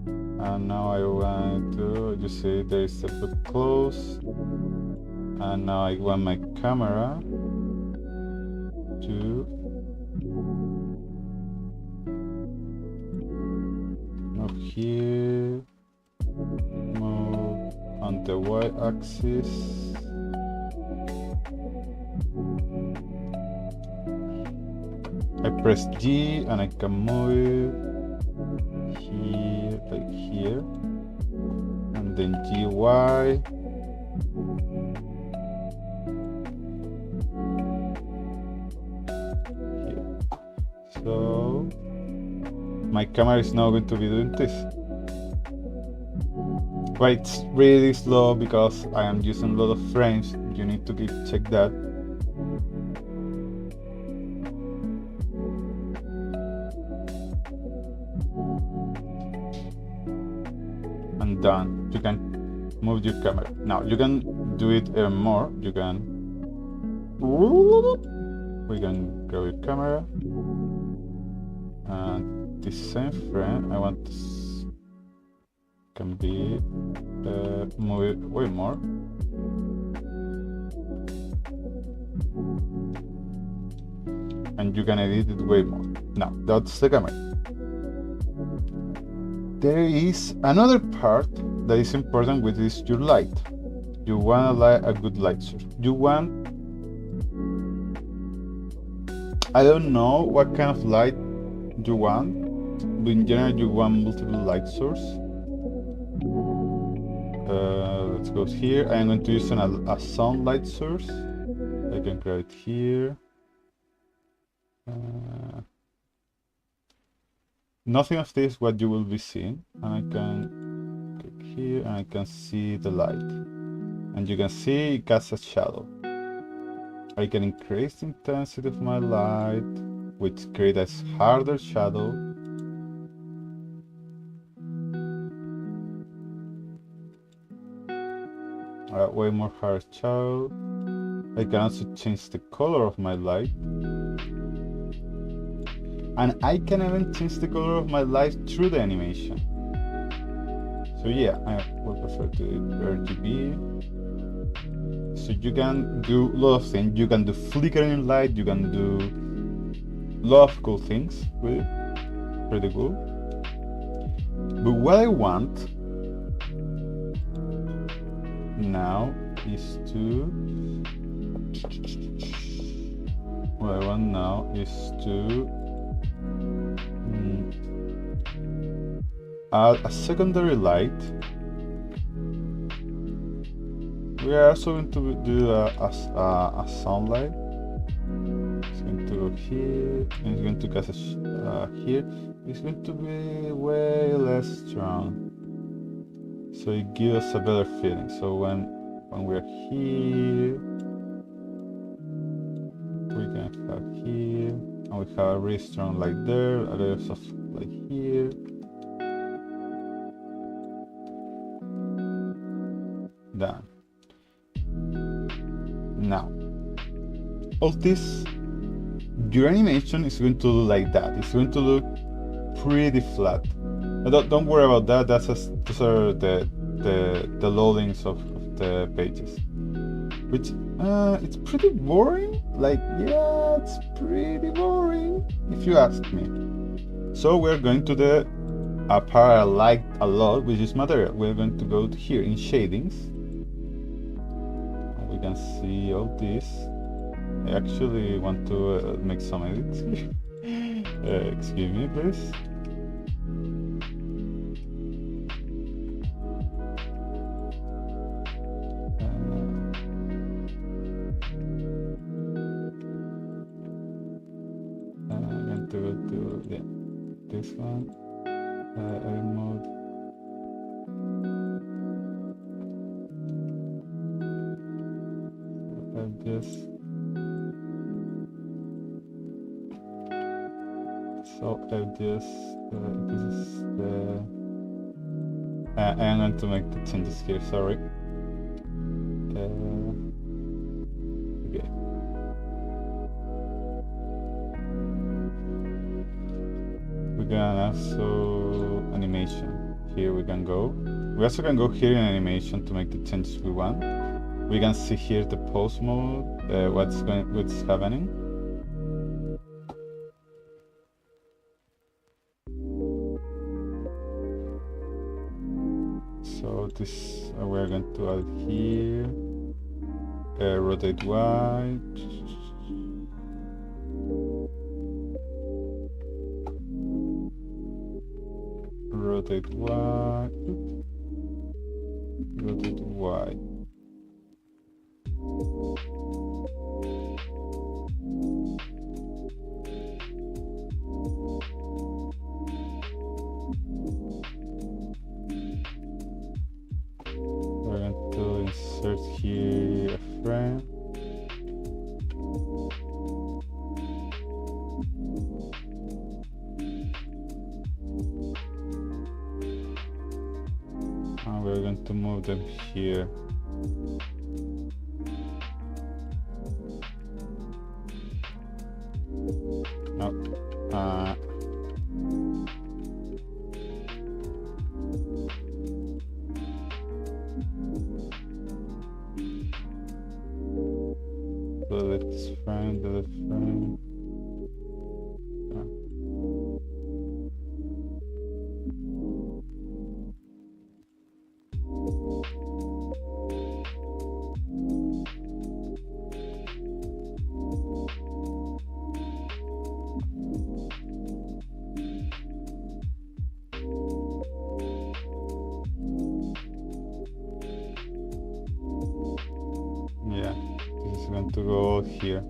and now I want to, you see there is a bit close, and now I want my camera to move here, move on the y-axis. I press G and I can move it here, like here, and then GY. Here. So my camera is now going to be doing this. But it's really slow because I am using a lot of frames. You need to check that. And done. You can move your camera. Now you can do it even more. You can. We can grab your camera. And this same frame, I want this can be move it way more. And you can edit it way more. Now that's the camera. There is another part that is important, which is your light. You want a good light source. You want, I don't know what kind of light you want, but in general you want multiple light source. Let's go here. I'm going to use a sound light source. I can grab it here. Nothing of this what you will be seeing, and I can click here and I can see the light, and you can see it casts a shadow. I can increase the intensity of my light, which creates a harder shadow. Way more hard shadow. I can also change the color of my light. And I can even change the color of my light through the animation. So yeah, I would prefer to do RGB. So you can do a lot of things. You can do flickering light, you can do a lot of cool things with it. Pretty cool. But what I want now is to add a secondary light. We are also going to do a sunlight. It's going to go here, and it's going to cast here. It's going to be way less strong, so it gives us a better feeling. So when we're here, we can have here. And we have a really strong light there, a little soft light here. Done. Now, all this, your animation is going to look like that. It's going to look pretty flat. But don't worry about that. Those are the loadings of the pages. Which it's pretty boring. Like, yeah, it's pretty boring if you ask me. So we're going to the part I like a lot, which is material. We're going to go here in shadings. We can see all this. I actually want to make some edits here. Excuse me, please. I'm going to go to this one. Edit mode. This. So this is the. I'm going to make the changes here. Sorry. Okay. We can also animation. Here we can go. We also can go here in animation to make the changes we want. We can see here the pause mode, what's happening. So this we're going to add here. Rotate wide. Rotate wide. Rotate wide. We're going to insert here a frame. And we're going to move them here. No. Delete this frame, delete frame. Yeah, this is going to go here.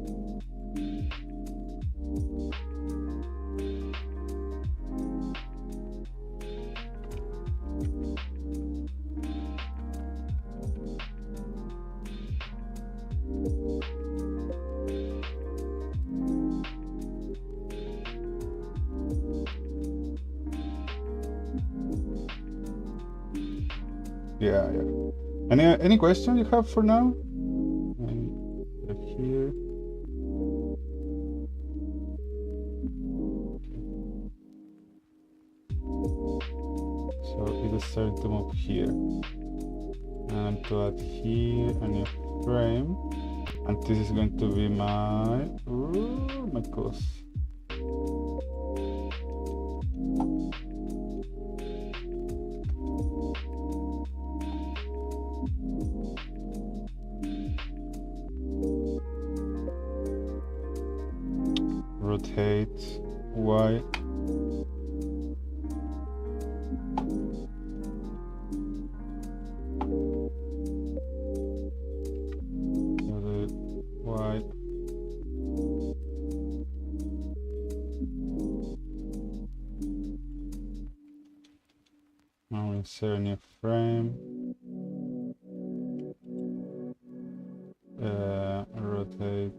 Yeah. Any question you have for now? Here. So it is starting to move here. And to add here a new frame. And this is going to be my course. Rotate Y. Rotate Y. Now insert a new frame. Rotate.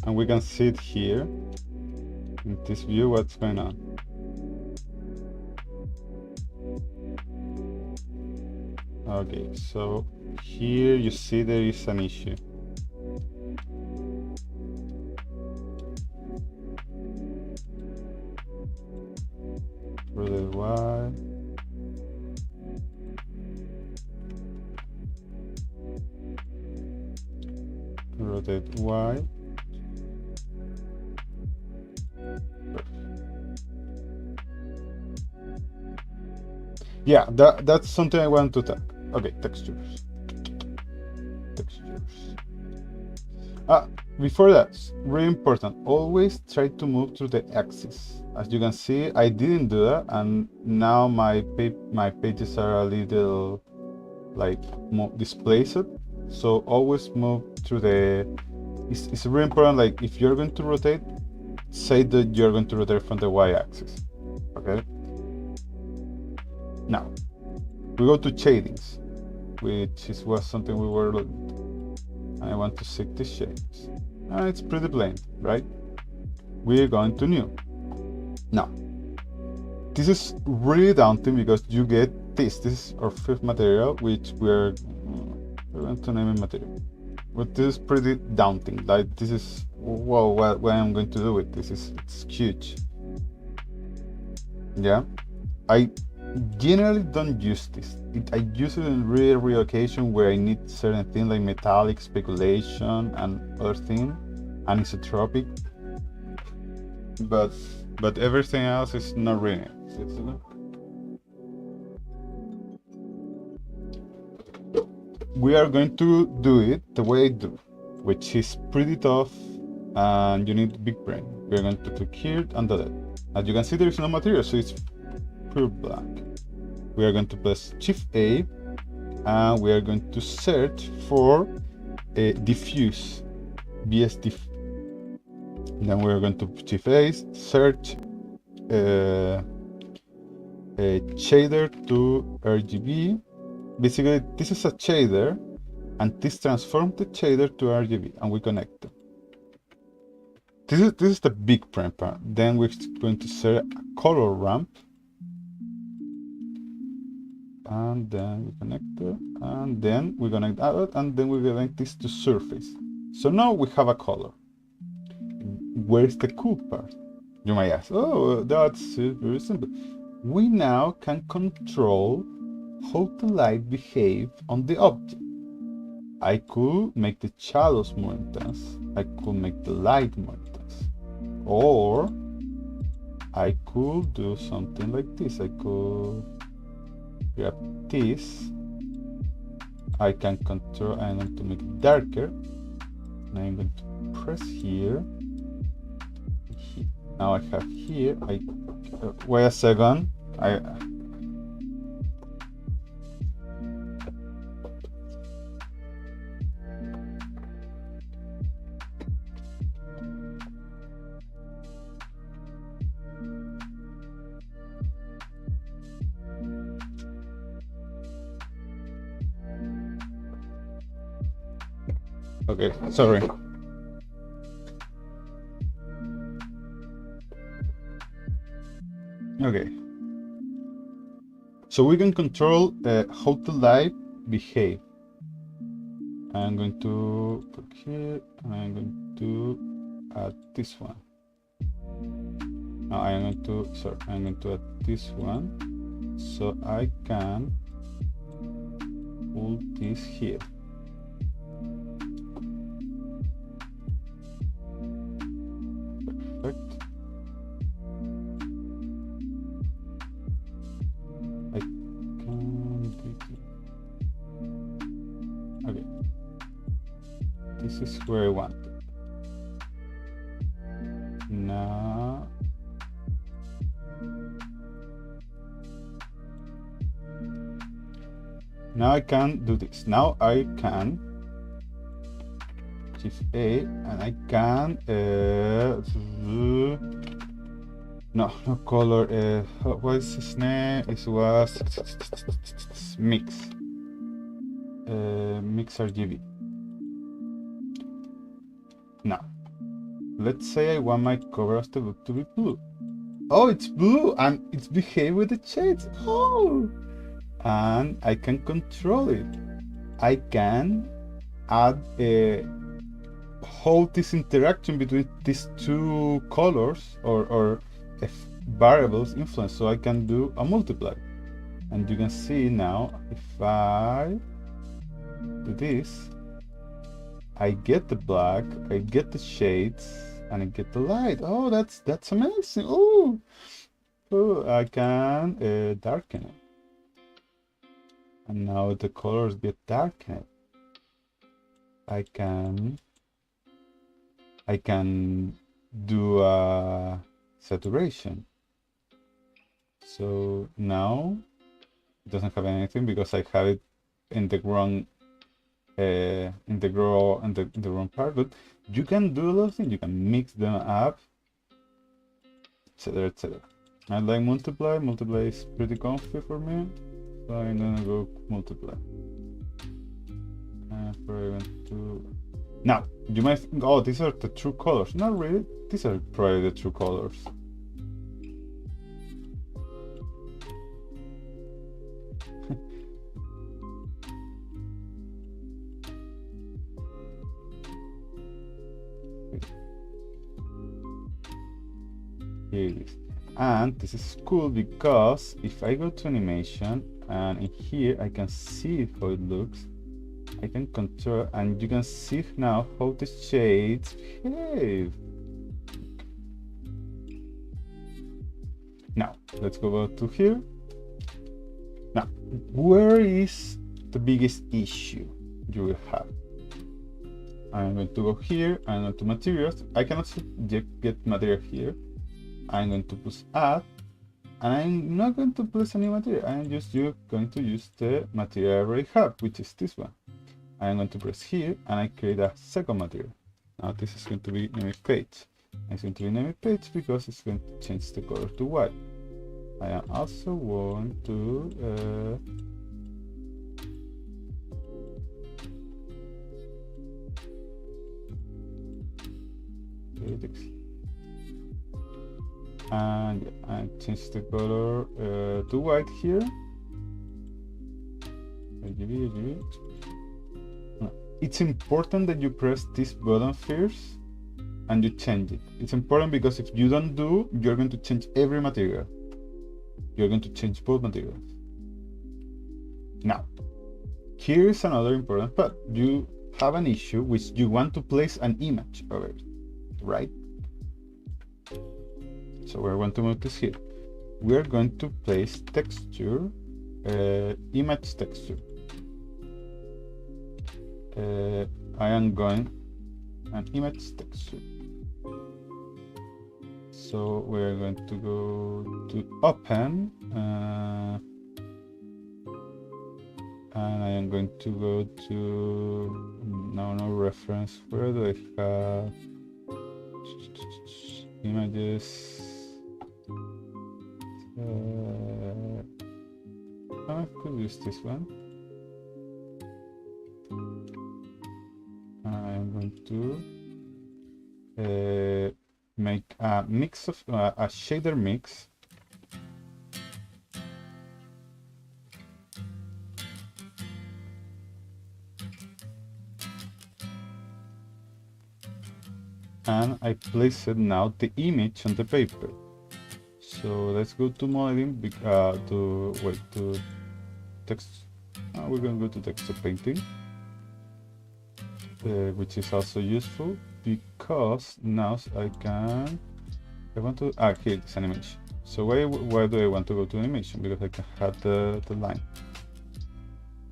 and we can see it here in this view what's going on. Okay, so here you see there is an issue. Rotate Y. Rotate Y. Yeah, that's something I want to talk. Okay, textures. Before that, really important, always try to move through the axis. As you can see, I didn't do that, and now my pages are a little like more displaced. So always move through the. It's really important. Like if you're going to rotate, say that you're going to rotate from the y-axis. Okay. Now we go to shadings, which was something we were looking at. I want to seek the shades. It's pretty plain, right? We're going to new. Now, this is really daunting because you get this. This is our fifth material, which we're going to name it material. But this is pretty daunting. Like this is, whoa, what I'm going to do with this is it's huge. Yeah, I generally don't use this. I use it in real occasion where I need certain things like metallic speculation and other things, anisotropic. But everything else is not really. We are going to do it the way I do, which is pretty tough, and you need a big brain. We're going to click here and do that. As you can see, there is no material, so it's pure black. We are going to press Shift A, and we are going to search for a diffuse, BS diff. Then we are going to Shift A, search a shader to RGB. Basically, this is a shader, and this transforms the shader to RGB, and we connect them. This is the big print part. Then we're going to set a color ramp, and then we connect it, and then we connect that, and then we connect this to surface. So now we have a color. Where's the cool part? You might ask. Oh, that's very simple. We now can control how the light behave on the object. I could make the shadows more intense. I could make the light more intense. Or I could do something like this. I could grab this. I can control, I'm going to make it darker. And I'm going to press here. Now I have here, wait a second. Okay, sorry. Okay. So we can control how the light behave. I'm going to put here, and I'm going to add this one. Now I'm going to add this one, so I can pull this here. Perfect. I can do it. Okay. This is where I want it. Now I can do this. Now I can Shift A, and I can no color. What is his name? It was mix RGB. Now let's say I want my cover of the book to be blue. Oh, it's blue and it's behave with the shades. Oh, and I can control it. I can add how this interaction between these two colors or variables influence. So I can do a multiply, and you can see now if I do this, I get the black, I get the shades, and I get the light. Oh, that's amazing. Oh, I can darken it, and now the colors get darkened. I can do a saturation. So now it doesn't have anything because I have it in the wrong the wrong part. But you can do a lot of things. You can mix them up, etc., etc. I like multiply. Multiply is pretty comfy for me, so I'm gonna go multiply. Probably want to. Now you might think, oh, these are the true colors. Not really. These are probably the true colors. Here it is. And this is cool because if I go to animation and in here I can see how it looks, I can control, and you can see now how the shades behave. Now let's go back to here. Now, where is the biggest issue you will have? I'm going to go here. I'm going to materials. I cannot get material here. I'm going to push add, and I'm not going to place any material. I'm just going to use the material I already have, which is this one. I'm going to press here and I create a second material. Now this is going to be name page. It's going to be name page because it's going to change the color to white. I am also going to and I change the color to white here. RGB. It's important that you press this button first and you change it. It's important because if you don't do, you're going to change every material. You're going to change both materials. Now, here is another important part. You have an issue which you want to place an image over it, right? So we're going to move this here. We're going to place texture, image texture. I am going an image texture. So we're going to go to open, and I am going to go to no reference. Where do I have images? I could use this one. I'm going to make a mix of a shader mix. And I place it now the image on the paper. So let's go to modeling to text. We're going to go to texture painting, which is also useful because now I want to here it's animation. So why do I want to go to animation? Because I can have the line.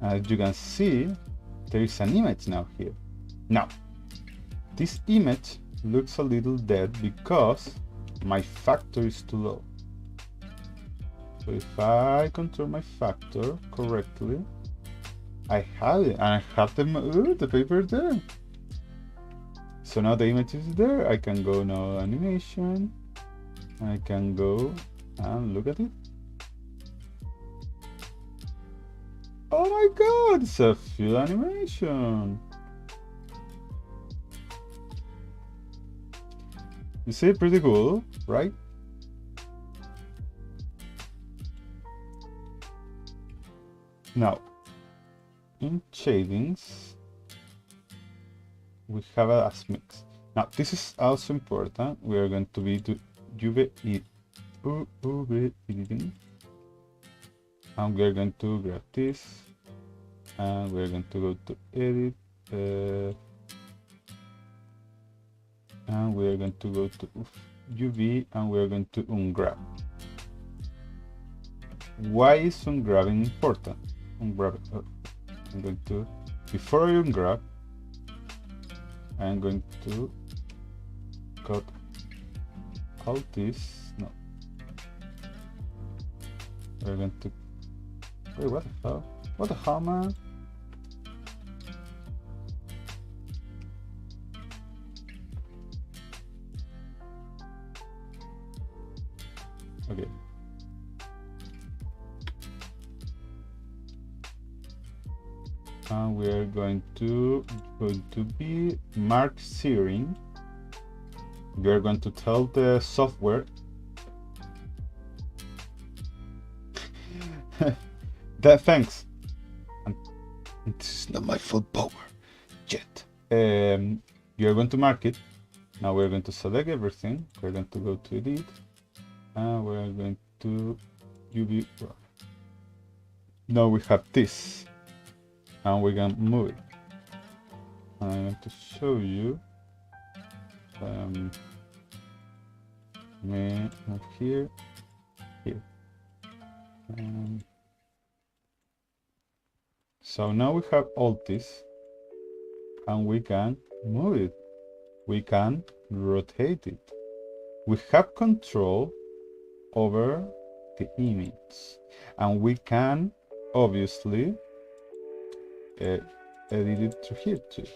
As you can see, there is an image now here. Now this image looks a little dead because my factor is too low. So if I control my factor correctly, I have it, and I have the paper there. So now the image is there. I can go now animation. I can go and look at it. Oh my god, it's a full animation. You see, pretty cool, right? Now, in shadings, we have a as mix. Now, this is also important. We are going to be to UV editing, and we are going to grab this, and we are going to go to edit, and we are going to go to UV, and we are going to ungrab. Why is ungrabbing important? Ungrab. I'm going to, before I ungrab, I'm going to cut all this. No, we're going to. Wait, what the hell? What the hell, man? Okay. And we are going to be mark searing. We are going to tell the software that thanks. And this is not my full power yet. You are going to mark it. Now we're going to select everything. We're going to go to edit, and we're going to UV. Now we have this, and we can move it. I'm going to show you. Move here, here. So now we have all this, and we can move it. We can rotate it. We have control over the image, and we can obviously edit it through here too.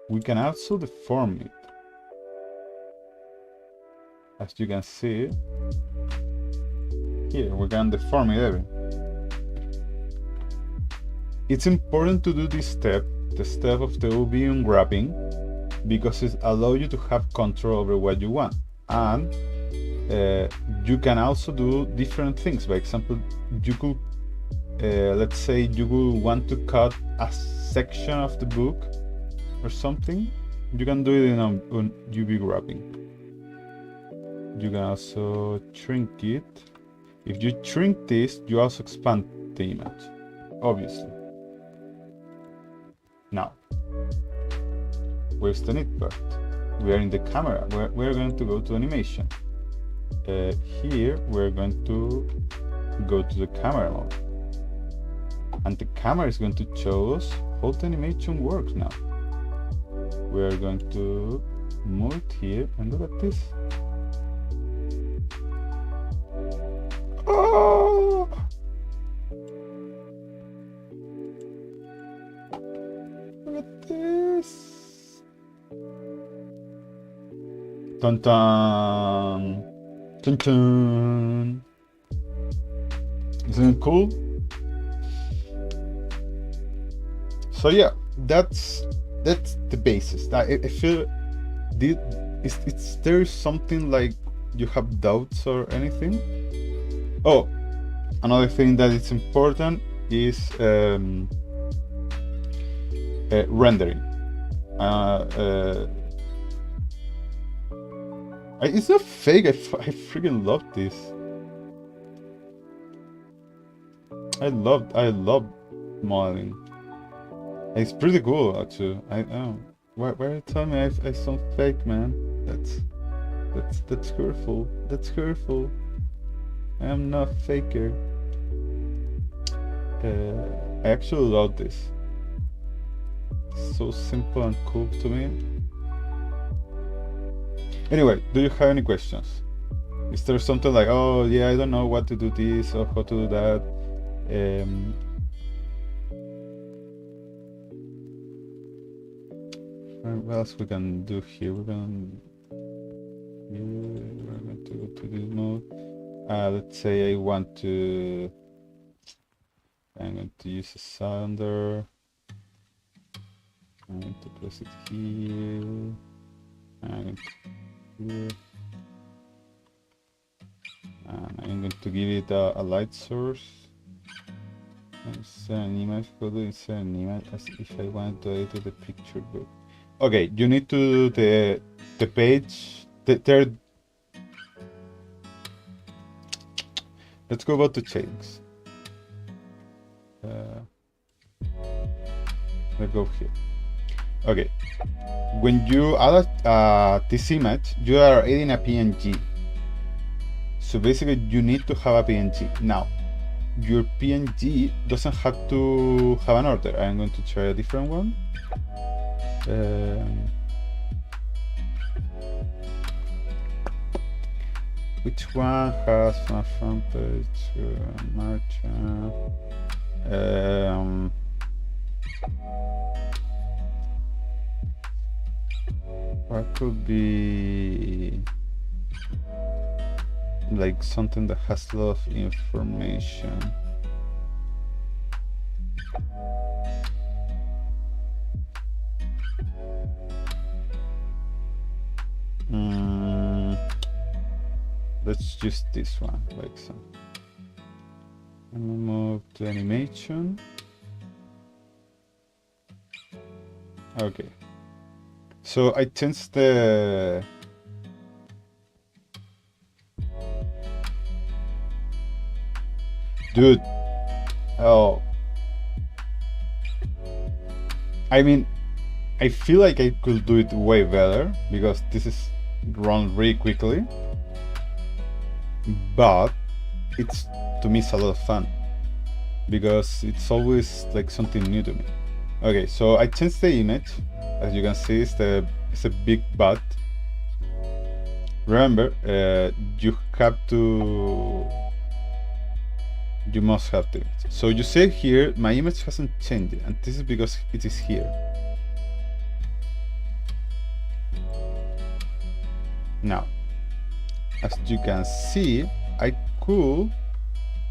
We can also deform it. As you can see, here we can deform it even. It's important to do this step, the step of the UV unwrapping, because it allows you to have control over what you want. And you can also do different things. For example, you could, let's say you would want to cut a section of the book or something. You can do it on UV wrapping. You can also shrink it. If you shrink this, you also expand the image, obviously. Now, where's the neat part? We are in the camera. We're going to go to animation. Here, we're going to go to the camera mode. And the camera is going to show us how the animation works now. We're going to move it here, and look at this. Oh! Look at this. Dun dun. Dun dun. Isn't it cool? So yeah, that's the basis. I feel there's something like you have doubts or anything. Oh, another thing that is important is rendering. It's not fake. I freaking love this. I love modeling. It's pretty cool actually. I know. Why are you telling me I sound fake, man? That's hurtful. That's hurtful. I am not faker. I actually love this. It's so simple and cool to me. Anyway, do you have any questions? Is there something like, oh yeah, I don't know what to do this or how to do that? What else we can do here? We're going to go to this mode. Let's say I'm going to use a sounder. I'm going to press it here. And I'm going to give it a light source. Insert an image, go to insert an image as if I wanted to edit the picture book. Okay, you need to do the page, the third. Let's go back to shadings. Let's go here. Okay, when you add this image, you are adding a PNG. So basically, you need to have a PNG. Now, your PNG doesn't have to have an order. I'm going to try a different one. Which one has a front page? Marcha. What could be like something that has a lot of information? Let's use this one, like so. I'm gonna move to animation. Okay. So I changed the dude. Oh. I mean, I feel like I could do it way better because this is run really quickly. But it's, to me, it's a lot of fun because it's always like something new to me. Okay, so I changed the image. As you can see, it's a big butt. Remember, you must have to. So you say here, my image hasn't changed, and this is because it is here. Now, as you can see, I could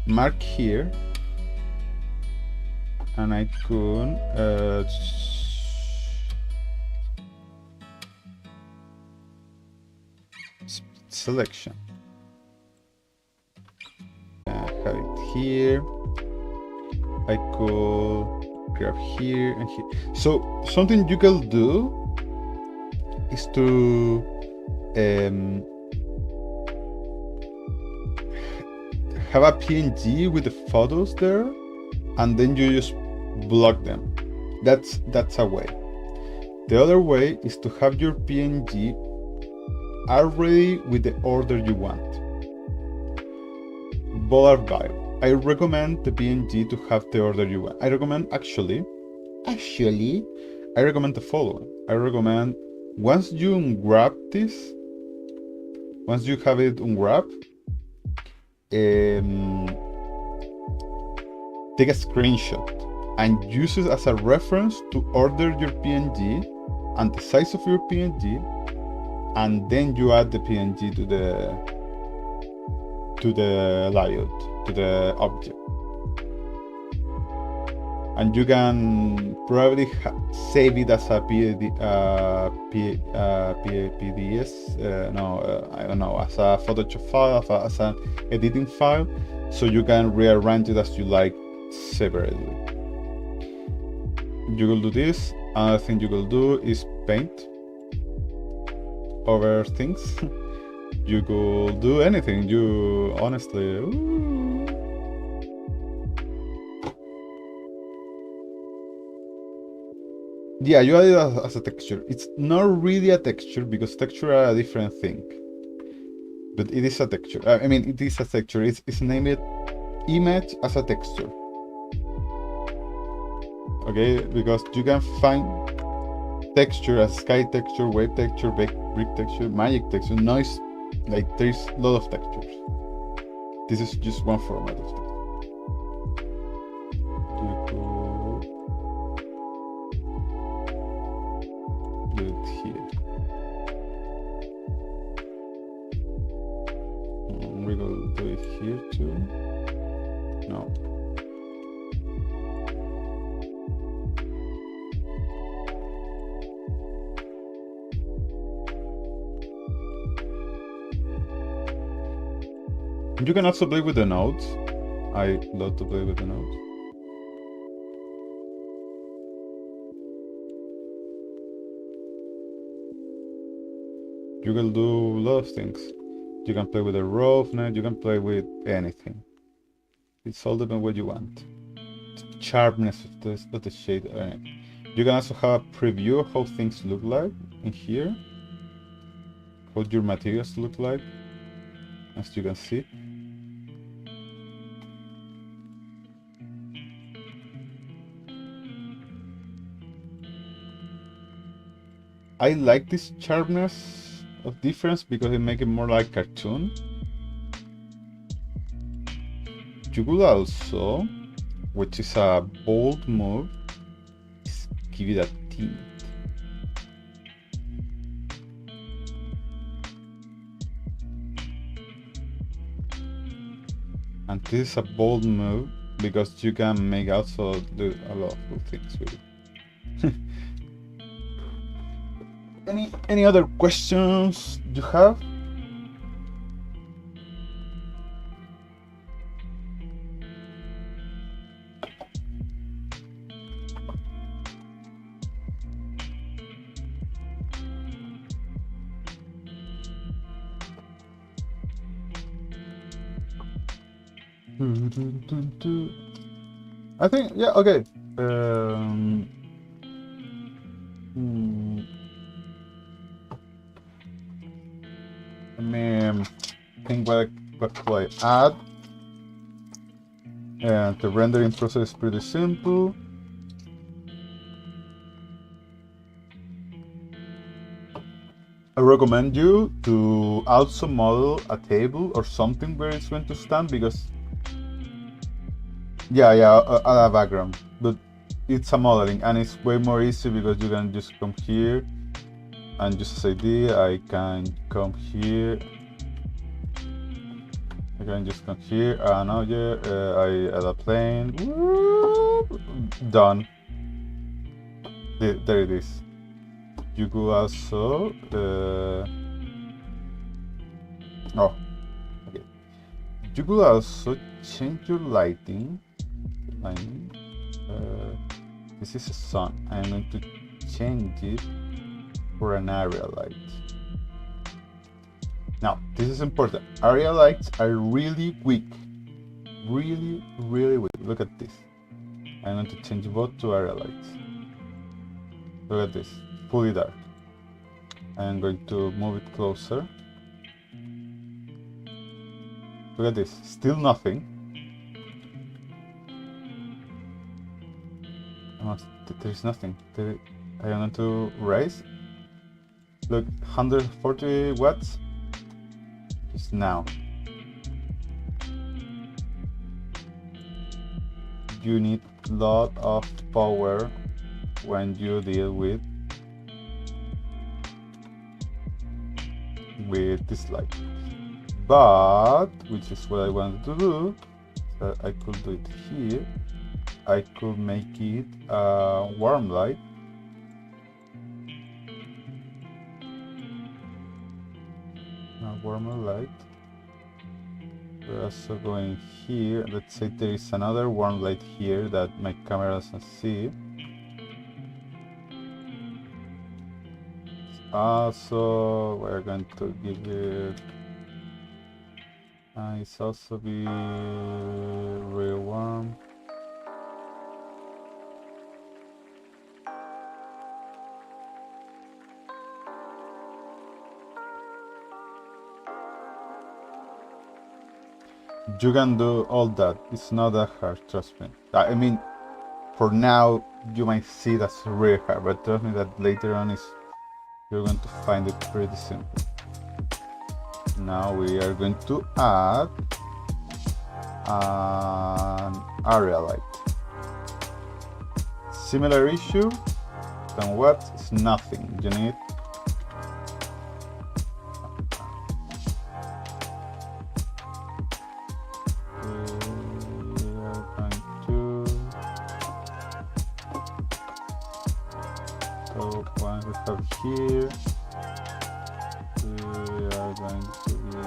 mark here, and I could selection. Have it here. I could grab here and here. So something you can do is to have a PNG with the photos there, and then you just block them. That's a way. The other way is to have your PNG already with the order you want. Both are viable. I recommend the PNG to have the order you want. I recommend actually, I recommend the following. I recommend once you unwrap this, once you have it unwrapped, take a screenshot and use it as a reference to order your PNG and the size of your PNG, and then you add the PNG to the layout, to the object. And you can probably save it as a I don't know, as a Photoshop file, as an editing file, so you can rearrange it as you like separately. You will do this. Another thing you will do is paint over things. You could do anything. You honestly. Yeah, you add it as a texture. It's not really a texture because texture are a different thing. But it is a texture. I mean, it is a texture. It's named image as a texture. Okay, because you can find texture as sky texture, wave texture, brick texture, magic texture, noise. Like there's a lot of textures. This is just one format of it. Here. We will do it here too. No. You can also play with the notes. I love to play with the notes. You can do a lot of things. You can play with a roughness, you can play with anything. It's all depends what you want. The sharpness of the shade. You can also have a preview of how things look like in here. How your materials look like, as you can see. I like this sharpness of difference because it makes it more like cartoon. You could also, which is a bold move, is give it a tint. And this is a bold move because you can make also do a lot of cool things with it. Any other questions you have? I think, yeah, okay. I mean, think what could I add? And the rendering process is pretty simple. I recommend you to also model a table or something where it's going to stand because yeah, a background, but it's a modeling and it's way more easy because you can just come here and just as idea, I can come here. I can just come here and oh yeah, I add a plane. Done. There it is. You could also oh, okay. You could also change your lighting. This is a sun. I'm going to change it for an area light. Now, this is important. Area lights are really weak. Really weak. Look at this. I'm going to change both to area lights. Look at this. Fully dark. I'm going to move it closer. Look at this. Still nothing. There's nothing. I am going to raise. Look, 140 watts. Just now. You need a lot of power when you deal with this light. But, which is what I wanted to do, so I could do it here. I could make it a warm light. A warmer light. We're also going here. Let's say there is another warm light here that my camera doesn't see. Also, we're going to give it. It's also be real warm. You can do all that. It's not that hard, trust me. I mean, for now, you might see that's really hard, but trust me that later on you're going to find it pretty simple. Now we are going to add an area light. Similar issue, then what? It's nothing. You need here. We are going to be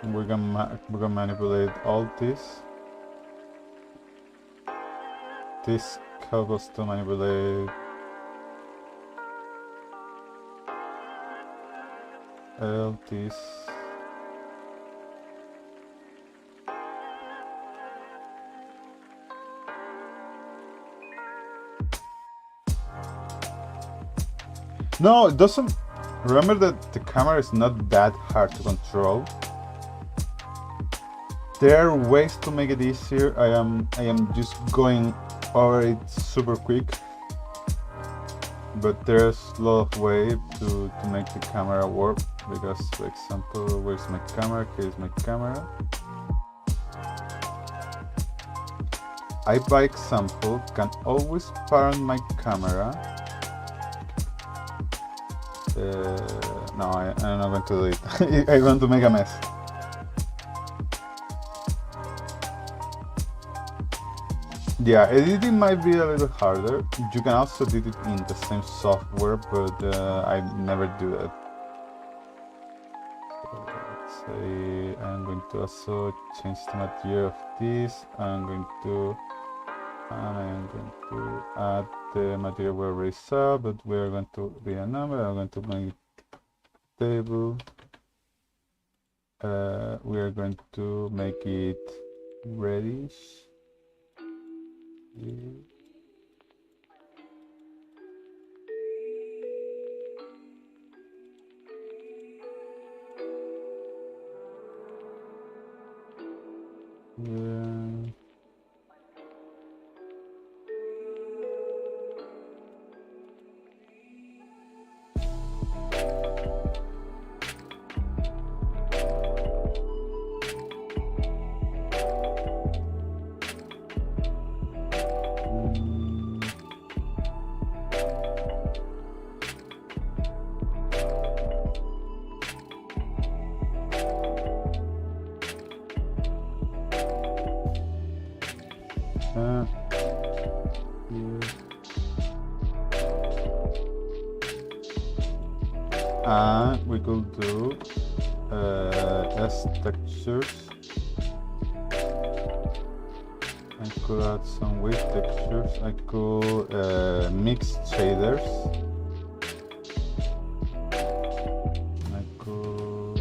We're gonna manipulate all this. This helps us to manipulate all this. No, it doesn't. Remember that the camera is not that hard to control. There are ways to make it easier. I am just going over it super quick. But there's a lot of ways to make the camera work. Because, for example, where's my camera? Here's my camera. I, by example, can always parent my camera. No, I'm not going to do it. I'm going to make a mess. Yeah, editing might be a little harder. You can also edit it in the same software, but I never do that. So let's say I'm going to also change the material of this. I'm going to add the material we already saw, but we're going to be a number. I'm going to make table. We are going to make it reddish. Yeah. And we could do S textures. I could add some wave textures. I could mix shaders. I could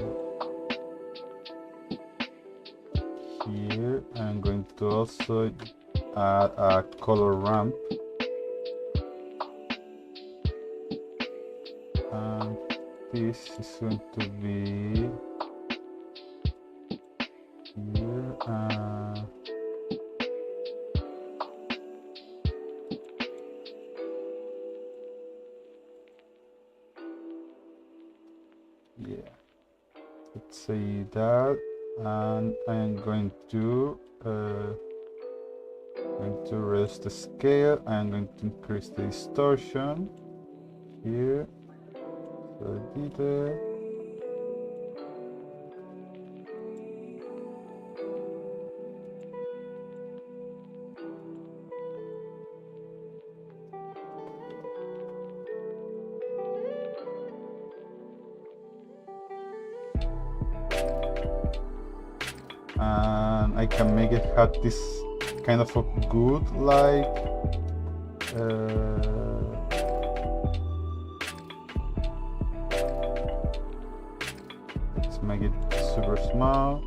here. I'm going to also add a color ramp. And this is going to be here. Yeah, let's say that, and I'm going to raise the scale. I'm going to increase the distortion here. So detail. And I can make it have this kind of a good like let's make it super small.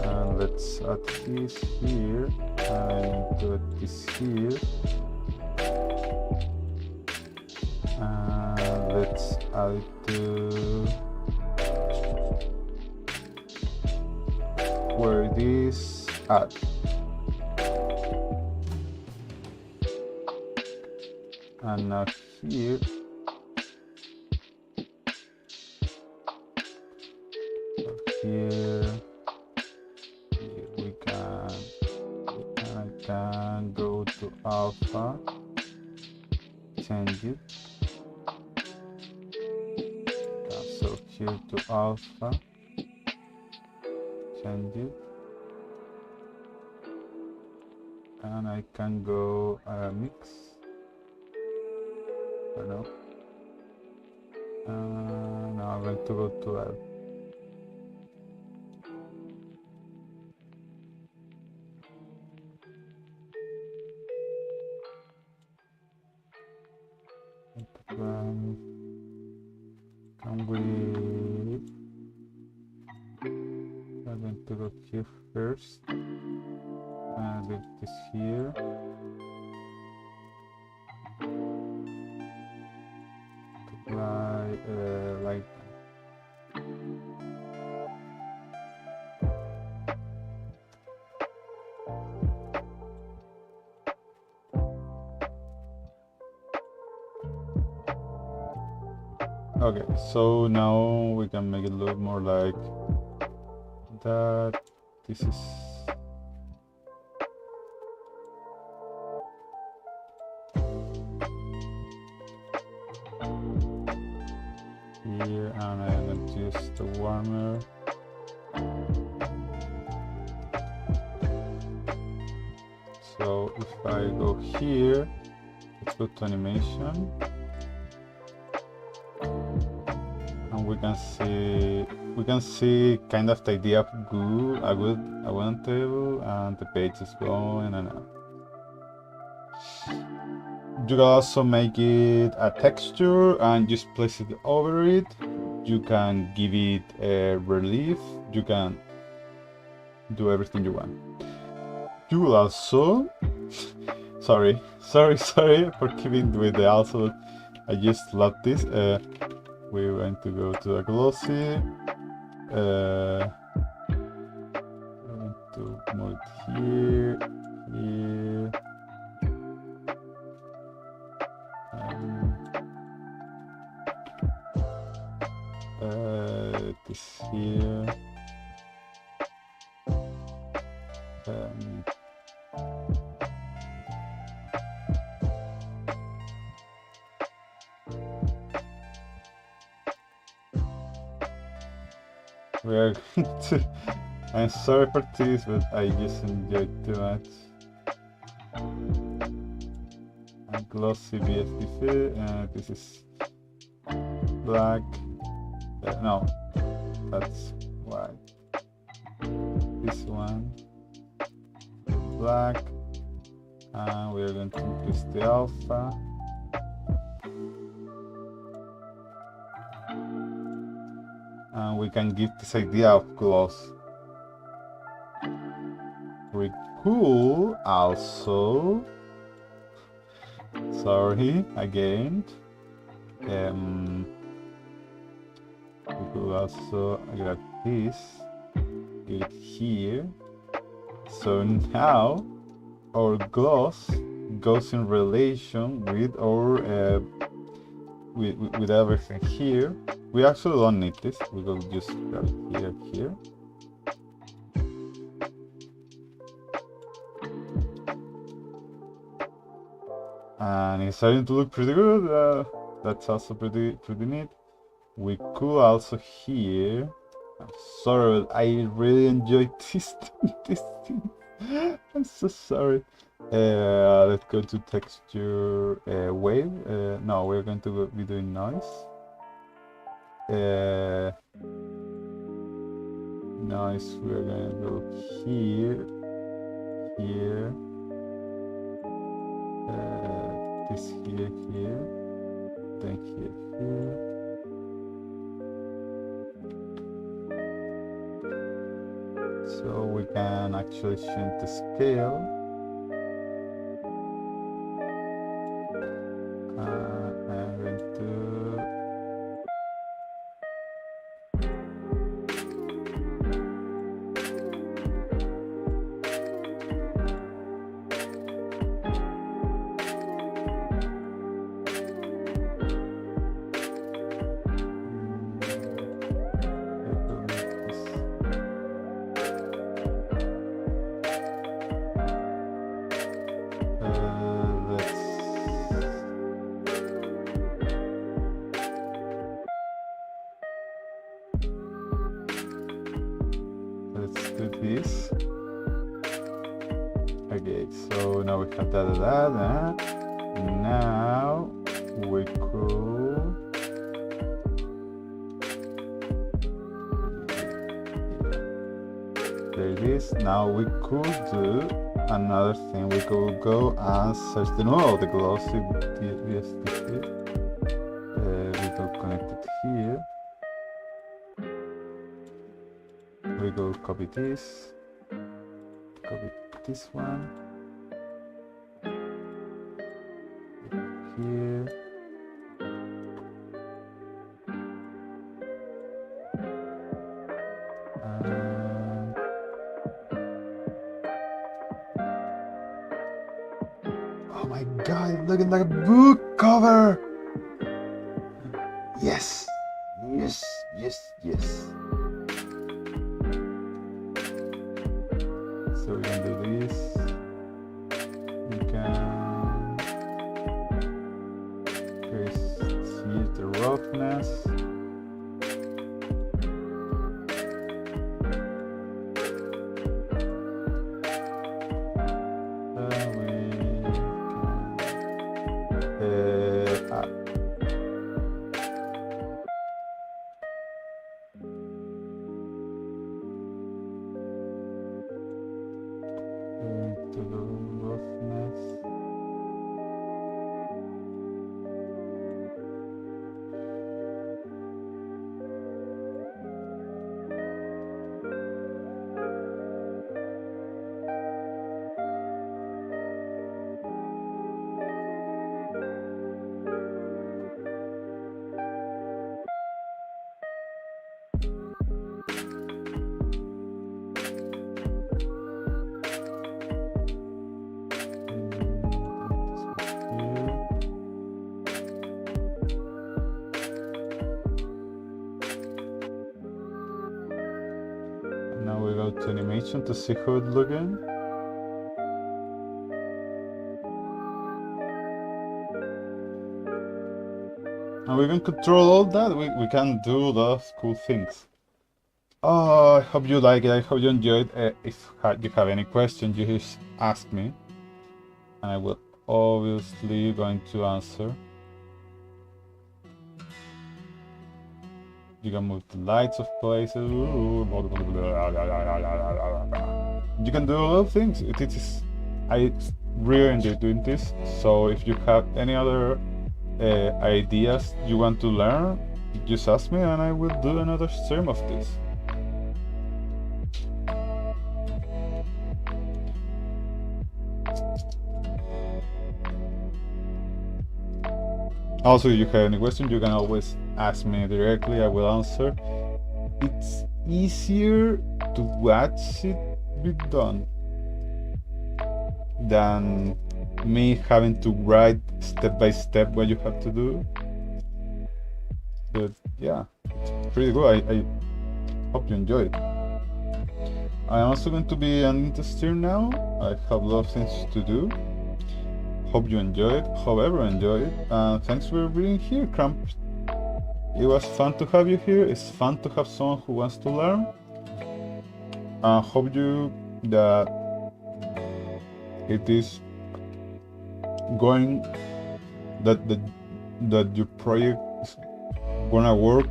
And let's add this here. And do this here. And let's add it to where it is at. And now here, here we can go to alpha, change it. So here to alpha, change it, and I can go mix. I don't know. Now I'm going to go to L. Can we? I'm going to go here first and leave this here. Like okay, so now we can make it look more like that. This is here, and I'm going to use the warmer. So if I go here, let's go to animation, and we can see kind of the idea of a wooden table, and the page is going and you can also make it a texture and just place it over it. You can give it a relief. You can do everything you want. You will also sorry for keeping with the also. I just love this. We're going to go to a glossy. I'm going to move it here. This here. We are going to. I'm sorry for this, but I just enjoyed too much. A glossy BSDC, and this is black. No, that's white. This one, black, and we are going to increase the alpha. And we can give this idea of gloss. We could also, sorry again, we could also grab this, get it here. So now our gloss goes in relation with our with everything here. We actually don't need this. We will just grab it here. And it's starting to look pretty good. That's also pretty neat. We could also here. I'm sorry, but I really enjoyed this thing. I'm so sorry. Let's go to texture wave. No, we're going to be doing noise. Noise. We're going to go here. This here, then here. So we can actually change the scale. I'm going to let's do this. Okay. so now we have that. Now we could. There it is. Now we could do another thing. We could go and search the the glossy VSTP. We go connect it here. We go copy this one here. Oh my god, it's looking like a book cover! Yes! Yes, yes, yes. So we can do this. We can increase here the roughness. To the roughness. Now we go to animation to see how it's looking. And we can control all that. We can do those cool things. Oh, I hope you like it. I hope you enjoyed. If you have any questions, you just ask me, and I will obviously going to answer. You can move the lights of places. You can do a lot of things. I really enjoy doing this. So if you have any other ideas you want to learn, just ask me and I will do another stream of this. Also, if you have any questions, you can always ask me directly, I will answer. It's easier to watch it be done than me having to write step by step what you have to do. But yeah, it's pretty good. I hope you enjoyed it. I'm also going to be ending the stream now. I have a lot of things to do. Hope you enjoyed, however enjoyed it, and thanks for being here, Cramp. It was fun to have you here. It's fun to have someone who wants to learn. I hope you that it is going that your project is gonna work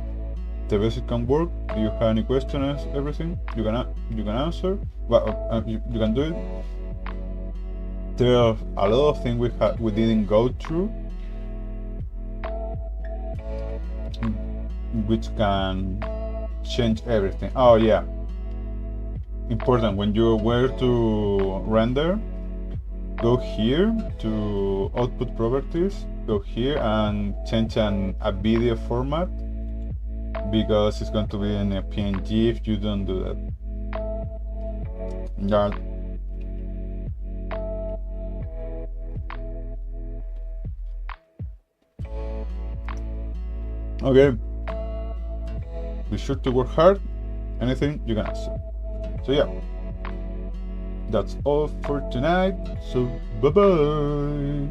the best it can work. Do you have any questions? Everything you can answer. Well, you can do it. There are a lot of things we didn't go through, which can change everything. Oh yeah, important, when you were to render, go here to output properties, go here and change a video format, because it's going to be in a PNG if you don't do that. Okay, be sure to work hard. Anything you can answer. So yeah, that's all for tonight. So bye bye.